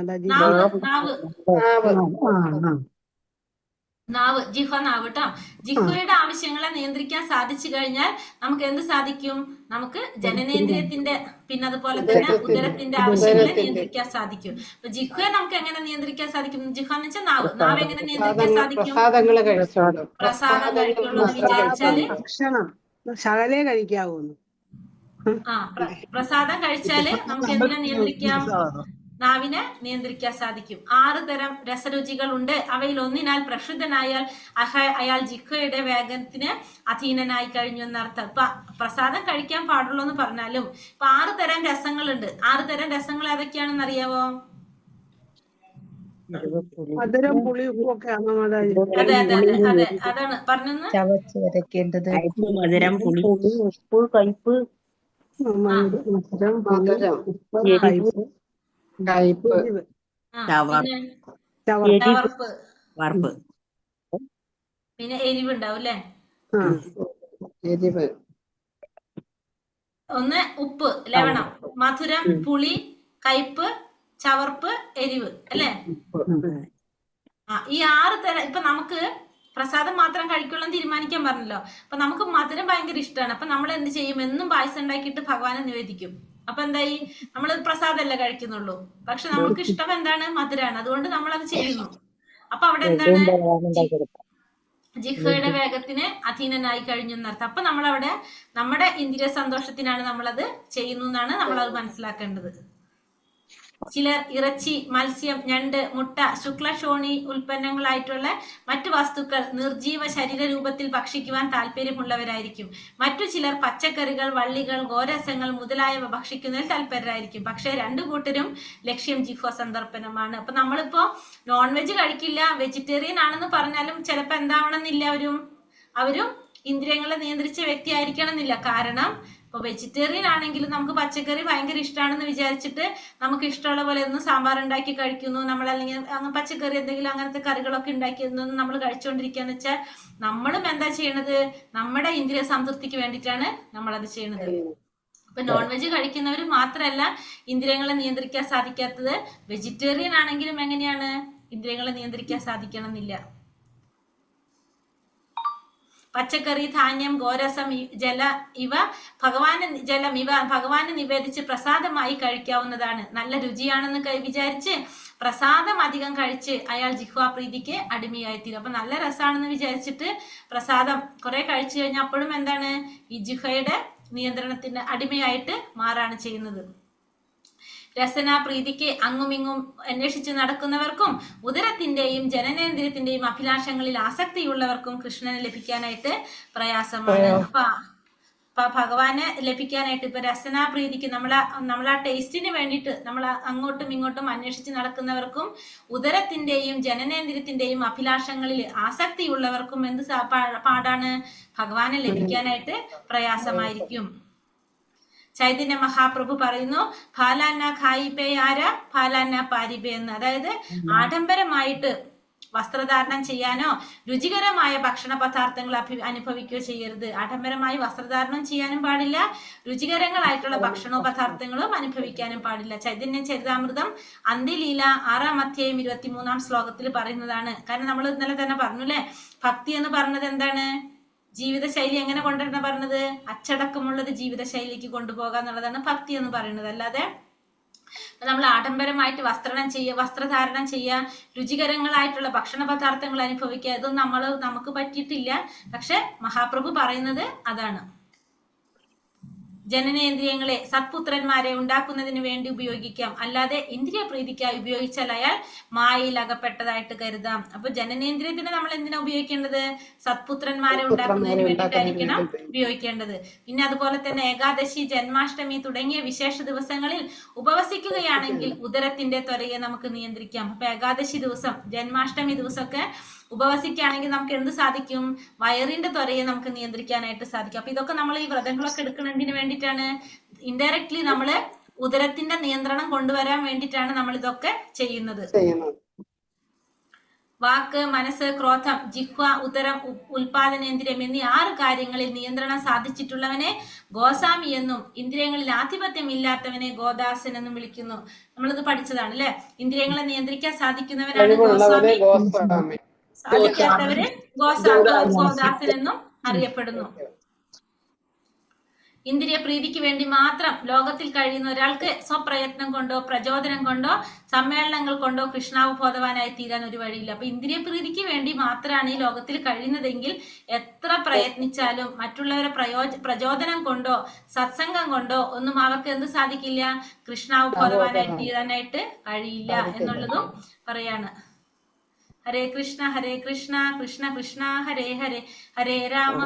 ജിഹ്വ, നാവ് കേട്ടോ. ജിഹ്വയുടെ ആവശ്യങ്ങളെ നിയന്ത്രിക്കാൻ സാധിച്ചു കഴിഞ്ഞാൽ നമുക്ക് എന്ത് സാധിക്കും, നമുക്ക് ജനനേന്ദ്രിയത്തിന്റെ പിന്നെ അതുപോലെ തന്നെ ഉദരത്തിന്റെ ആവശ്യങ്ങളെ നിയന്ത്രിക്കാൻ സാധിക്കും. അപ്പൊ ജിഹ്വയെ നമുക്ക് എങ്ങനെ നിയന്ത്രിക്കാൻ സാധിക്കും, ജിഹ്വ എന്ന് വെച്ചാൽ നാവ്. നാവ് എങ്ങനെ നിയന്ത്രിക്കാൻ സാധിക്കും, പ്രസാദം കഴിക്കുള്ളൂ എന്ന് വിചാരിച്ചാല് ഭക്ഷണം ശകലേ കഴിക്കാവൂന്ന്. പ്രസാദം കഴിച്ചാല് നമുക്ക് എന്തിനെ നിയന്ത്രിക്കാം? നാവിനെ നിയന്ത്രിക്കാൻ സാധിക്കും. 6 തരം രസരുചികൾ ഉണ്ട്. അവയിൽ ഒന്നിനാൽ പ്രക്ഷുബ്ധനായാൽ അയാൾ ജിഹ്വയുടെ വേഗത്തിന് അധീനനായി കഴിഞ്ഞു എന്നർത്ഥം. ഇപ്പൊ പ്രസാദം കഴിക്കാൻ പാടുള്ളൂ എന്ന് പറഞ്ഞാലും ഇപ്പൊ 6 തരം രസങ്ങളുണ്ട്. 6 തരം രസങ്ങൾ ഏതൊക്കെയാണെന്ന് അറിയാവോ? മധുരം, പുളി, ഉപ്പൊക്കെ ആണോ മാതാജി? അതെ അതെ അതെ അതെ, അതാണ് പറഞ്ഞത്. മധുരം, പുളി, ഉപ്പ്, കയ്പ്പ്. മധുരം, പുളി, ഉപ്പ്, കയ്പ്പ്, ചവർപ്പ്, വറുപ്പ്, പിന്നെ എരിവ് ഉണ്ടാവും അല്ലെ? എരിവ്. ഒന്ന് ഉപ്പ്, ലവണം, മധുരം, പുളി, കയ്പ്പ്, ചവർപ്പ്, എരിവ് അല്ലെ? ഈ 6 തരം. ഇപ്പൊ നമുക്ക് പ്രസാദം മാത്രം കഴിക്കുള്ളൂ തീരുമാനിക്കാൻ പറഞ്ഞല്ലോ. അപ്പൊ നമുക്ക് മധുരം ഭയങ്കര ഇഷ്ടമാണ്. അപ്പൊ നമ്മൾ എന്ത് ചെയ്യും? എന്നും പായസം ഉണ്ടാക്കിയിട്ട് ഭഗവാനെ നിവേദിക്കും. അപ്പൊ എന്തായി? നമ്മൾ പ്രസാദമല്ല കഴിക്കുന്നുള്ളൂ. പക്ഷെ നമുക്ക് ഇഷ്ടം എന്താണ്? മധുരാണ്. അതുകൊണ്ട് നമ്മൾ അത് ചെയ്യുന്നു. അപ്പൊ അവിടെ എന്താണ്? ജിഹ്വയുടെ വേഗത്തിന് അധീനനായി കഴിഞ്ഞു എന്നർത്ഥം. അപ്പൊ നമ്മളവിടെ നമ്മുടെ ഇന്ദ്രിയ സന്തോഷത്തിനാണ് നമ്മളത് ചെയ്യുന്നു എന്നാണ് നമ്മളത് മനസ്സിലാക്കേണ്ടത്. ചിലർ ഇറച്ചി, മത്സ്യം, ഞണ്ട്, മുട്ട, ശുക്ലശോണി ഉൽപ്പന്നങ്ങളായിട്ടുള്ള മറ്റു വസ്തുക്കൾ നിർജീവ ശരീര രൂപത്തിൽ ഭക്ഷിക്കുവാൻ താല്പര്യമുള്ളവരായിരിക്കും. മറ്റു ചിലർ പച്ചക്കറികൾ, വള്ളികൾ, ഗോരസങ്ങൾ മുതലായവ ഭക്ഷിക്കുന്നതിൽ താല്പര്യരായിരിക്കും. പക്ഷെ 2 കൂട്ടരും ലക്ഷ്യം ജിഹ്വ സന്ദർപ്പനമാണ്. അപ്പൊ നമ്മളിപ്പോ നോൺ വെജ് കഴിക്കില്ല, വെജിറ്റേറിയൻ ആണെന്ന് പറഞ്ഞാലും ചിലപ്പോ എന്താവണമെന്നില്ല, അവരും ഇന്ദ്രിയങ്ങളെ നിയന്ത്രിച്ച വ്യക്തി ആയിരിക്കണം എന്നില്ല. കാരണം ഇപ്പൊ വെജിറ്റേറിയൻ ആണെങ്കിലും നമുക്ക് പച്ചക്കറി ഭയങ്കര ഇഷ്ടമാണെന്ന് വിചാരിച്ചിട്ട് നമുക്ക് ഇഷ്ടമുള്ള പോലെ ഒന്നും സാമ്പാർ ഉണ്ടാക്കി കഴിക്കുന്നു, നമ്മൾ അല്ലെങ്കിൽ അങ്ങനെ പച്ചക്കറി എന്തെങ്കിലും അങ്ങനത്തെ കറികളൊക്കെ ഉണ്ടാക്കിയൊന്നും നമ്മൾ കഴിച്ചുകൊണ്ടിരിക്കുകയെന്ന് വെച്ചാൽ നമ്മളും എന്താ ചെയ്യണത്? നമ്മുടെ ഇന്ദ്രിയ സംതൃപ്തിക്ക് വേണ്ടിയിട്ടാണ് നമ്മളത് ചെയ്യണത്. ഇപ്പൊ നോൺ വെജ് കഴിക്കുന്നവർ മാത്രമല്ല ഇന്ദ്രിയങ്ങളെ നിയന്ത്രിക്കാൻ സാധിക്കാത്തത്, വെജിറ്റേറിയൻ ആണെങ്കിലും എങ്ങനെയാണ്? ഇന്ദ്രിയങ്ങളെ നിയന്ത്രിക്കാൻ സാധിക്കണം എന്നില്ല. പച്ചക്കറി, ധാന്യം, ഗോരസം, ഇവ ഭഗവാന് നിവേദിച്ച് പ്രസാദമായി കഴിക്കാവുന്നതാണ്. നല്ല രുചിയാണെന്ന് വിചാരിച്ച് പ്രസാദം അധികം കഴിച്ച് അയാൾ ജിഹ്വാപ്രീതിക്ക് അടിമയായിത്തീരും. അപ്പൊ നല്ല രസമാണെന്ന് വിചാരിച്ചിട്ട് പ്രസാദം കുറെ കഴിച്ചു കഴിഞ്ഞാൽ അപ്പോഴും എന്താണ്? ഈ ജിഹ്വയുടെ നിയന്ത്രണത്തിന് അടിമയായിട്ട് മാറാണ് ചെയ്യുന്നത്. രസന പ്രീതിക്ക് അങ്ങുമിങ്ങും അന്വേഷിച്ച് നടക്കുന്നവർക്കും ഉദരത്തിന്റെയും ജനനേന്ദ്രിയത്തിന്റെയും അഭിലാഷങ്ങളിൽ ആസക്തിയുള്ളവർക്കും കൃഷ്ണനെ ലഭിക്കാനായിട്ട് പ്രയാസമാണ്. അപ്പൊ ഭഗവാനെ ലഭിക്കാനായിട്ട് ഇപ്പൊ രസന പ്രീതിക്ക് നമ്മളാ ടേസ്റ്റിന് വേണ്ടിയിട്ട് നമ്മൾ അങ്ങോട്ടും ഇങ്ങോട്ടും അന്വേഷിച്ച് നടക്കുന്നവർക്കും ഉദരത്തിന്റെയും ജനനേന്ദ്രിയത്തിന്റെയും അഭിലാഷങ്ങളിൽ ആസക്തിയുള്ളവർക്കും എന്ത് പാടാണ്? ഭഗവാനെ ലഭിക്കാനായിട്ട് പ്രയാസമായിരിക്കും. ചൈതന്യ മഹാപ്രഭു പറയുന്നു, ഫാലാന ഖായിപേ ആര ഫാലാന പാരിപേ എന്ന്. അതായത് ആഡംബരമായിട്ട് വസ്ത്രധാരണം ചെയ്യാനോ രുചികരമായ ഭക്ഷണ പദാർത്ഥങ്ങൾ അനുഭവിക്കുകയോ ചെയ്യരുത്. ആഡംബരമായി വസ്ത്രധാരണം ചെയ്യാനും പാടില്ല, രുചികരങ്ങളായിട്ടുള്ള ഭക്ഷണോപദാർത്ഥങ്ങളും അനുഭവിക്കാനും പാടില്ല. ചൈതന്യ ചരിതാമൃതം അന്ത്യലീല 6-ാം അധ്യായം 23-ാം ശ്ലോകത്തിൽ പറയുന്നതാണ്. കാരണം നമ്മൾ ഇന്നലെ തന്നെ പറഞ്ഞു അല്ലെ, ഭക്തി എന്ന് പറഞ്ഞത് എന്താണ്? ജീവിതശൈലി എങ്ങനെ കൊണ്ടുവരുന്ന പറഞ്ഞത്? അച്ചടക്കമുള്ളത് ജീവിതശൈലിക്ക് കൊണ്ടുപോകുക എന്നുള്ളതാണ് ഭക്തി എന്ന് പറയുന്നത്. അല്ലാതെ നമ്മൾ ആഡംബരമായിട്ട് വസ്ത്രധാരണം ചെയ്യുക, രുചികരങ്ങളായിട്ടുള്ള ഭക്ഷണ പദാർത്ഥങ്ങൾ അനുഭവിക്കുക, ഇതൊന്നും നമുക്ക് പറ്റിയിട്ടില്ല. പക്ഷെ മഹാപ്രഭു പറയുന്നത് അതാണ്. ജനനേന്ദ്രിയങ്ങളെ സത്പുത്രന്മാരെ ഉണ്ടാക്കുന്നതിന് വേണ്ടി ഉപയോഗിക്കാം, അല്ലാതെ ഇന്ദ്രിയ പ്രീതിക്കായി ഉപയോഗിച്ചാൽ അയാൾ മായയിൽ അകപ്പെട്ടതായിട്ട് കരുതാം. അപ്പൊ ജനനേന്ദ്രിയത്തിന് നമ്മൾ എന്തിനാ ഉപയോഗിക്കേണ്ടത്? സത്പുത്രന്മാരെ ഉണ്ടാക്കുന്നതിന് വേണ്ടിയിട്ടായിരിക്കണം ഉപയോഗിക്കേണ്ടത്. പിന്നെ അതുപോലെ തന്നെ ഏകാദശി, ജന്മാഷ്ടമി തുടങ്ങിയ വിശേഷ ദിവസങ്ങളിൽ ഉപവസിക്കുകയാണെങ്കിൽ ഉദരത്തിന്റെ ത്വരയെ നമുക്ക് നിയന്ത്രിക്കാം. അപ്പൊ ഏകാദശി ദിവസം, ജന്മാഷ്ടമി ദിവസമൊക്കെ ഉപവസിക്കുകയാണെങ്കിൽ നമുക്ക് എന്ത് സാധിക്കും? വയറിന്റെ ത്വരയെ നമുക്ക് നിയന്ത്രിക്കാനായിട്ട് സാധിക്കും. അപ്പൊ ഇതൊക്കെ നമ്മൾ ഈ വ്രതങ്ങളൊക്കെ എടുക്കുന്നതിന് വേണ്ടിയിട്ടാണ്, ഇൻഡയറക്ട്ലി നമ്മള് ഉദരത്തിന്റെ നിയന്ത്രണം കൊണ്ടുവരാൻ വേണ്ടിയിട്ടാണ് നമ്മൾ ഇതൊക്കെ ചെയ്യുന്നത്. വാക്ക്, മനസ്സ്, ക്രോധം, ജിഹ്വ, ഉദരം, ഉൽപാദനേന്ദ്രിയം എന്നീ 6 കാര്യങ്ങളിൽ നിയന്ത്രണം സാധിച്ചിട്ടുള്ളവനെ ഗോസ്വാമി എന്നും ഇന്ദ്രിയങ്ങളിൽ ആധിപത്യം ഇല്ലാത്തവനെ ഗോദാസൻ എന്നും വിളിക്കുന്നു. നമ്മളിത് പഠിച്ചതാണ് അല്ലെ. ഇന്ദ്രിയങ്ങളെ നിയന്ത്രിക്കാൻ സാധിക്കുന്നവരാണ് ഗോസ്വാമി, സാധിക്കാത്തവര് ഗോദാസൻ എന്നും അറിയപ്പെടുന്നു. ഇന്ദ്രിയ പ്രീതിക്ക് വേണ്ടി മാത്രം ലോകത്തിൽ കഴിയുന്ന ഒരാൾക്ക് സ്വപ്രയത്നം കൊണ്ടോ പ്രചോദനം കൊണ്ടോ സമ്മേളനങ്ങൾ കൊണ്ടോ കൃഷ്ണാവബോധവാനായി തീരാൻ ഒരു വഴിയില്ല. അപ്പൊ ഇന്ദ്രിയ പ്രീതിക്ക് വേണ്ടി മാത്രമാണ് ഈ ലോകത്തിൽ കഴിയുന്നതെങ്കിൽ എത്ര പ്രയത്നിച്ചാലും മറ്റുള്ളവരെ പ്രചോദനം കൊണ്ടോ സത്സംഗം കൊണ്ടോ ഒന്നും അവർക്ക് എന്ത് സാധിക്കില്ല, കൃഷ്ണാവബോധവാനായി തീരാനായിട്ട് കഴിയില്ല എന്നുള്ളതും പറയാണ്. ഹരേ കൃഷ്ണ കൃഷ്ണ കൃഷ്ണ ഹരേ ഹരേ, ഹരേ രാമ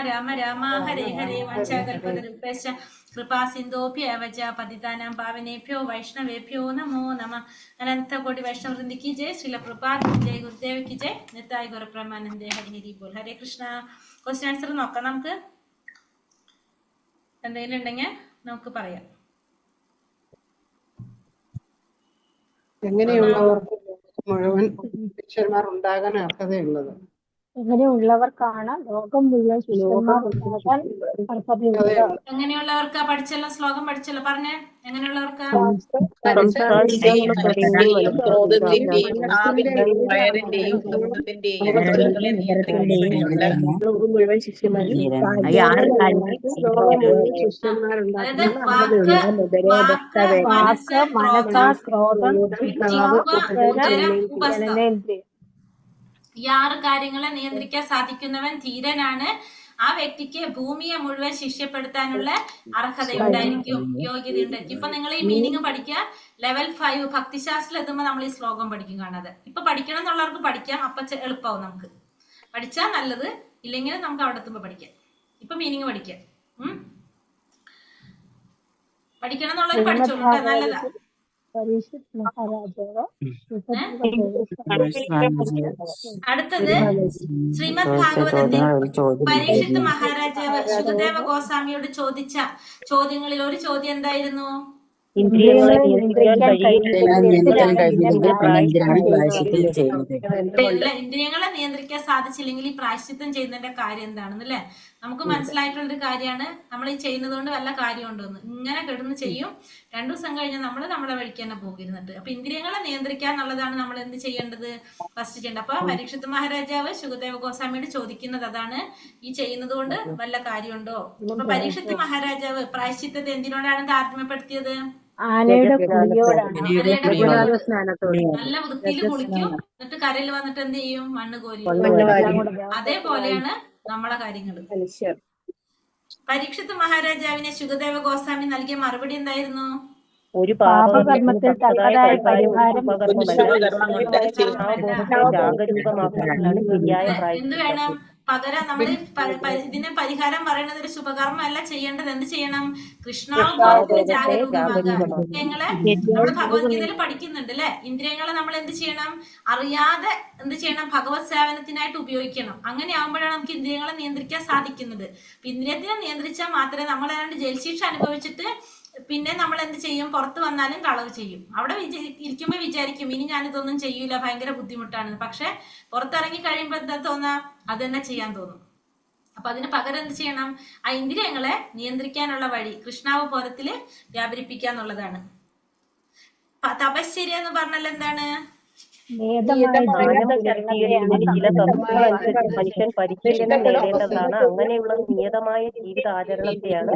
രാമ രാമ ഹരേ ഹരേ. വഞ്ചാകൽപതരുപേശ കൃപാ സിന്ധോഭ്യവച പതിതാനാം പാവനേഭ്യോ വൈഷ്ണവേഭ്യോ നമോ നമഃ. അനന്തകോടി വൈഷ്ണവൃന്ദി കി ജയ്. ശ്രീല പ്രഭാത് ജയ്. ഗുരുദേവ് കി ജയ്. നിത്തായ് ഗുരുപ്രമാനന്ദേ. ഹരി ഹരി ബോൽ. ഹരേ കൃഷ്ണ. ക്വസ്റ്റ്യൻ ആൻസർ നോക്കാം. നമുക്ക് എന്തെങ്കിലും ഉണ്ടെങ്കിൽ നമുക്ക് പറയാം. എങ്ങനെയുള്ളവർക്ക് മുഴുവൻ ശിഷ്യന്മാർ ഉണ്ടാകാൻ അർഹതയുള്ളത്? എങ്ങനെയുള്ളവർക്കാണ് ലോകം മുഴുവൻ ശിഷ്യന്മാർ ഉണ്ടാകാൻ അർഹതയുള്ളത്? എങ്ങനെയുള്ളവർക്കാ? പഠിച്ചല്ലോ, ശ്ലോകം പഠിച്ചല്ലോ, പറഞ്ഞേ. എങ്ങനെയുള്ളവർക്കാ? ക്രോധത്തിന്റെയും ആവിന്റെയും വയറിന്റെയും ദൂഷത്തിന്റെയും ത്വരകളെ നിയന്ത്രിക്കുന്നവരുണ്ട്. മുഴുവൻ ശിഷ്യന്മാർ വാക്ക്, മനസ്സ്, ക്രോധം, ജനനേന്ദ്രിയം. ഈ 6 കാര്യങ്ങളെ നിയന്ത്രിക്കാൻ സാധിക്കുന്നവൻ ധീരനാണ്. ആ വ്യക്തിക്ക് ഭൂമിയെ മുഴുവൻ ശിഷ്യപ്പെടുത്താനുള്ള അർഹതയുണ്ടായിരിക്കും, യോഗ്യത ഉണ്ടായിരിക്കും. ഇപ്പൊ നിങ്ങൾ ഈ മീനിങ് പഠിക്കുക. ലെവൽ 5 ഭക്തിശാസ്ത്രം എത്തുമ്പോൾ നമ്മൾ ഈ ശ്ലോകം പഠിക്കും. കാണാതെ ഇപ്പൊ പഠിക്കണം എന്നുള്ളവർക്ക് പഠിക്കാം. അപ്പൊ എളുപ്പമാവും. നമുക്ക് പഠിച്ചാൽ നല്ലത്, ഇല്ലെങ്കിൽ നമുക്ക് അവിടെ എത്തുമ്പോ പഠിക്കാം. ഇപ്പൊ മീനിങ് പഠിക്കാം. പഠിക്കണം എന്നുള്ളവർ പഠിച്ചോളൂ, നല്ലതാ. അടുത്തത് ശ്രീമദ് ഭാഗവതത്തിൽ പരീക്ഷിത്ത് മഹാരാജാവ് ശുകദേവ ഗോസ്വാമിയോട് ചോദിച്ച ചോദ്യങ്ങളിൽ ഒരു ചോദ്യം എന്തായിരുന്നു? ഇന്ദ്രിയങ്ങളെ നിയന്ത്രിക്കാൻ സാധിച്ചില്ലെങ്കിൽ ഈ പ്രായശ്ചിത്തം ചെയ്യുന്നതിന്റെ കാര്യം എന്താണെന്നല്ലേ നമുക്ക് മനസ്സിലായിട്ടുള്ളൊരു കാര്യമാണ്. നമ്മൾ ഈ ചെയ്യുന്നത് കൊണ്ട് വല്ല കാര്യം ഉണ്ടോന്ന്. ഇങ്ങനെ കിടന്ന് ചെയ്യും, 2 ദിവസം കഴിഞ്ഞാൽ നമ്മൾ നമ്മുടെ വഴിക്ക് തന്നെ പോകിരുന്നിട്ട്. അപ്പൊ ഇന്ദ്രിയങ്ങളെ നിയന്ത്രിക്കുക എന്നുള്ളതാണ് നമ്മൾ എന്ത് ചെയ്യേണ്ടത്, ഫസ്റ്റ് ചെയ്യേണ്ടത്. അപ്പൊ പരീക്ഷിത്ത് മഹാരാജാവ് ശുകദേവ ഗോസ്വാമിയോട് ചോദിക്കുന്നത് അതാണ്, ഈ ചെയ്യുന്നത് കൊണ്ട് വല്ല കാര്യമുണ്ടോ? അപ്പൊ പരീക്ഷിത്ത് മഹാരാജാവ് പ്രായശ്ചിത്തത്തെ എന്തിനോടാണ് താരതമ്യപ്പെടുത്തിയത്? ആനയുടെ കുളിയോടാണ്. നല്ല വൃത്തിയിൽ കുളിക്കും, എന്നിട്ട് കരയിൽ വന്നിട്ട് എന്ത് ചെയ്യും, മണ്ണ് കോരി. അതേപോലെയാണ് നമ്മളെ കാര്യങ്ങൾ. പരീക്ഷിത്ത് മഹാരാജാവിനെ ശുകദേവ ഗോസ്വാമി നൽകിയ മറുപടി എന്തായിരുന്നു? ഒരു പാപകർമ്മത്തിൽ തക്കതായ പരിഹാരം എന്ത് വേണം? പകരം നമ്മൾ ഇതിന് പരിഹാരം പറയുന്നത് ഒരു ശുഭകർമ്മ അല്ല ചെയ്യേണ്ടത്. എന്ത് ചെയ്യണം? കൃഷ്ണാവബോധത്തിൽ ജാഗരൂകമാകുക. ഇന്ദ്രിയങ്ങളെ നമ്മൾ ഭഗവത്ഗീതയിൽ പഠിക്കുന്നുണ്ട് അല്ലെ. ഇന്ദ്രിയങ്ങളെ നമ്മൾ എന്ത് ചെയ്യണം? അറിയാതെ എന്ത് ചെയ്യണം? ഭഗവത് സേവനത്തിനായിട്ട് ഉപയോഗിക്കണം. അങ്ങനെ ആകുമ്പോഴാണ് നമുക്ക് ഇന്ദ്രിയങ്ങളെ നിയന്ത്രിക്കാൻ സാധിക്കുന്നത്. ഇന്ദ്രിയത്തിനെ നിയന്ത്രിച്ചാൽ മാത്രമേ നമ്മൾ ഏതാണ്ട് ജയിൽ ശിക്ഷ അനുഭവിച്ചിട്ട് പിന്നെ നമ്മൾ എന്ത് ചെയ്യും? പുറത്ത് വന്നാലും കളവ് ചെയ്യും. അവിടെ ഇരിക്കുമ്പോ വിചാരിക്കും ഇനി ഞാനിതൊന്നും ചെയ്യൂല, ഭയങ്കര ബുദ്ധിമുട്ടാണ്. പക്ഷെ പുറത്തിറങ്ങി കഴിയുമ്പോ എന്താ തോന്നാ? അത് തന്നെ ചെയ്യാൻ തോന്നും. അപ്പൊ അതിന് പകരം എന്ത് ചെയ്യണം? ആ ഇന്ദ്രിയങ്ങളെ നിയന്ത്രിക്കാനുള്ള വഴി കൃഷ്ണാവബോധത്തില് വ്യാപരിപ്പിക്കാന്നുള്ളതാണ്. തപശ്ചര്യ എന്ന് പറഞ്ഞാൽ എന്താണ്? മനുഷ്യൻ പരിശീലനം നേടേണ്ടതാണ്. അങ്ങനെയുള്ള നിയതമായ ജീവിതാചരണത്തെയാണ്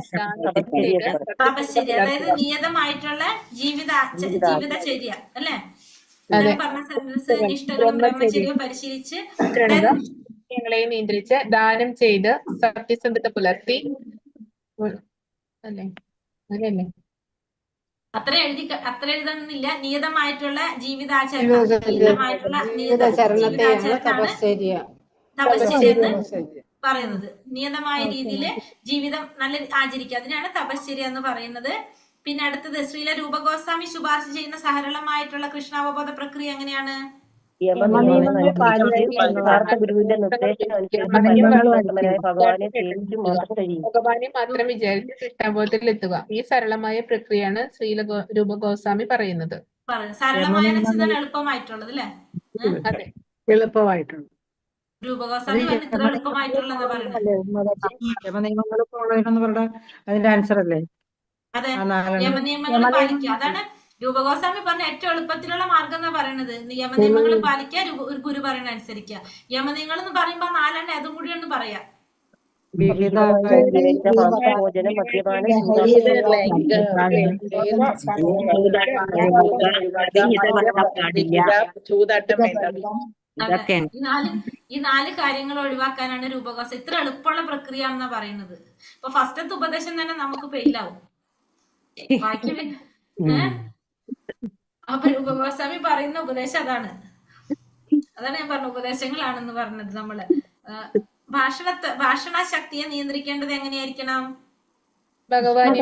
തപശ്ചര്യ. അതായത് നിയതമായിട്ടുള്ള ജീവിതചര്യ അല്ലെ. നിഷ്ഠകളും ബ്രഹ്മചര്യവും പരിശീലിച്ച് നിയന്ത്രിച്ച് ദാനം ചെയ്ത് സത്യസന്ധത പുലർത്തി അല്ലേ, അങ്ങനെയല്ലേ? അത്ര എഴുതണമെന്നില്ല. നിയതമായിട്ടുള്ള ജീവിതാചരണത്തെയാണ് തപശ്ചര്യ എന്ന് പറയുന്നത്. നിയതമായ രീതിയിൽ ജീവിതം നല്ല ആചരിക്കുക, അതിനാണ് തപശ്ചര്യ എന്ന് പറയുന്നത്. പിന്നെ അടുത്തത് ശ്രീല രൂപഗോസ്വാമി ശുപാർശ ചെയ്യുന്ന സരളമായിട്ടുള്ള കൃഷ്ണാവബോധ പ്രക്രിയ എങ്ങനെയാണ്? ഗുരുവിന്റെ നിർദ്ദേശം ഭഗവാനെ മാത്രം വിചാരിച്ച് കൃഷ്ണാവബോധത്തിൽ എത്തുക. ഈ സരളമായ പ്രക്രിയയാണ് ശ്രീല രൂപഗോസ്വാമി പറയുന്നത്. സരളമായ എളുപ്പമായിട്ടുള്ളത് അല്ലെ. അതെ, എളുപ്പമായിട്ടുണ്ട്. രൂപഗോസ്വാമി ഇത്ര എളുപ്പമായിട്ടുള്ളത് പറയുന്നത്. അതിന്റെ ആൻസർ അല്ലേ? അതെ, യമനിയമങ്ങൾ പാലിക്കുക. അതാണ് രൂപഗോസ്വാമി പറഞ്ഞ ഏറ്റവും എളുപ്പത്തിലുള്ള മാർഗം എന്നാ പറയുന്നത്. യമനിയമങ്ങൾ പാലിക്കുക, ഒരു ഗുരു പറയുന്ന അനുസരിക്കുക. യമനിയമങ്ങൾ എന്ന് പറയുമ്പോ 4 അതും കൂടി ഒന്ന് പറയാം. വിഹിതമായി നിരച്ച മാംസഭോജനം, മദ്യപാനം, ഇത് ലൈംഗിക ചൂതാട്ടം വേണ്ട. ഈ നാല് കാര്യങ്ങൾ ഒഴിവാക്കാനാണ് രൂപകോശം. ഇത്ര എളുപ്പമുള്ള പ്രക്രിയ എന്നാ പറയുന്നത്. ഇപ്പൊ ഫസ്റ്റത്തെ ഉപദേശം തന്നെ നമുക്ക് ഫെയിലാവും. ബാക്കി അപ്പൊ രൂപഗോസ്വാമി പറയുന്ന ഉപദേശം അതാണ് ഞാൻ പറഞ്ഞ ഉപദേശങ്ങളാണെന്ന് പറഞ്ഞത്. നമ്മള് ഭാഷണ ശക്തിയെ നിയന്ത്രിക്കേണ്ടത് എങ്ങനെയായിരിക്കണം? ഭഗവാനെ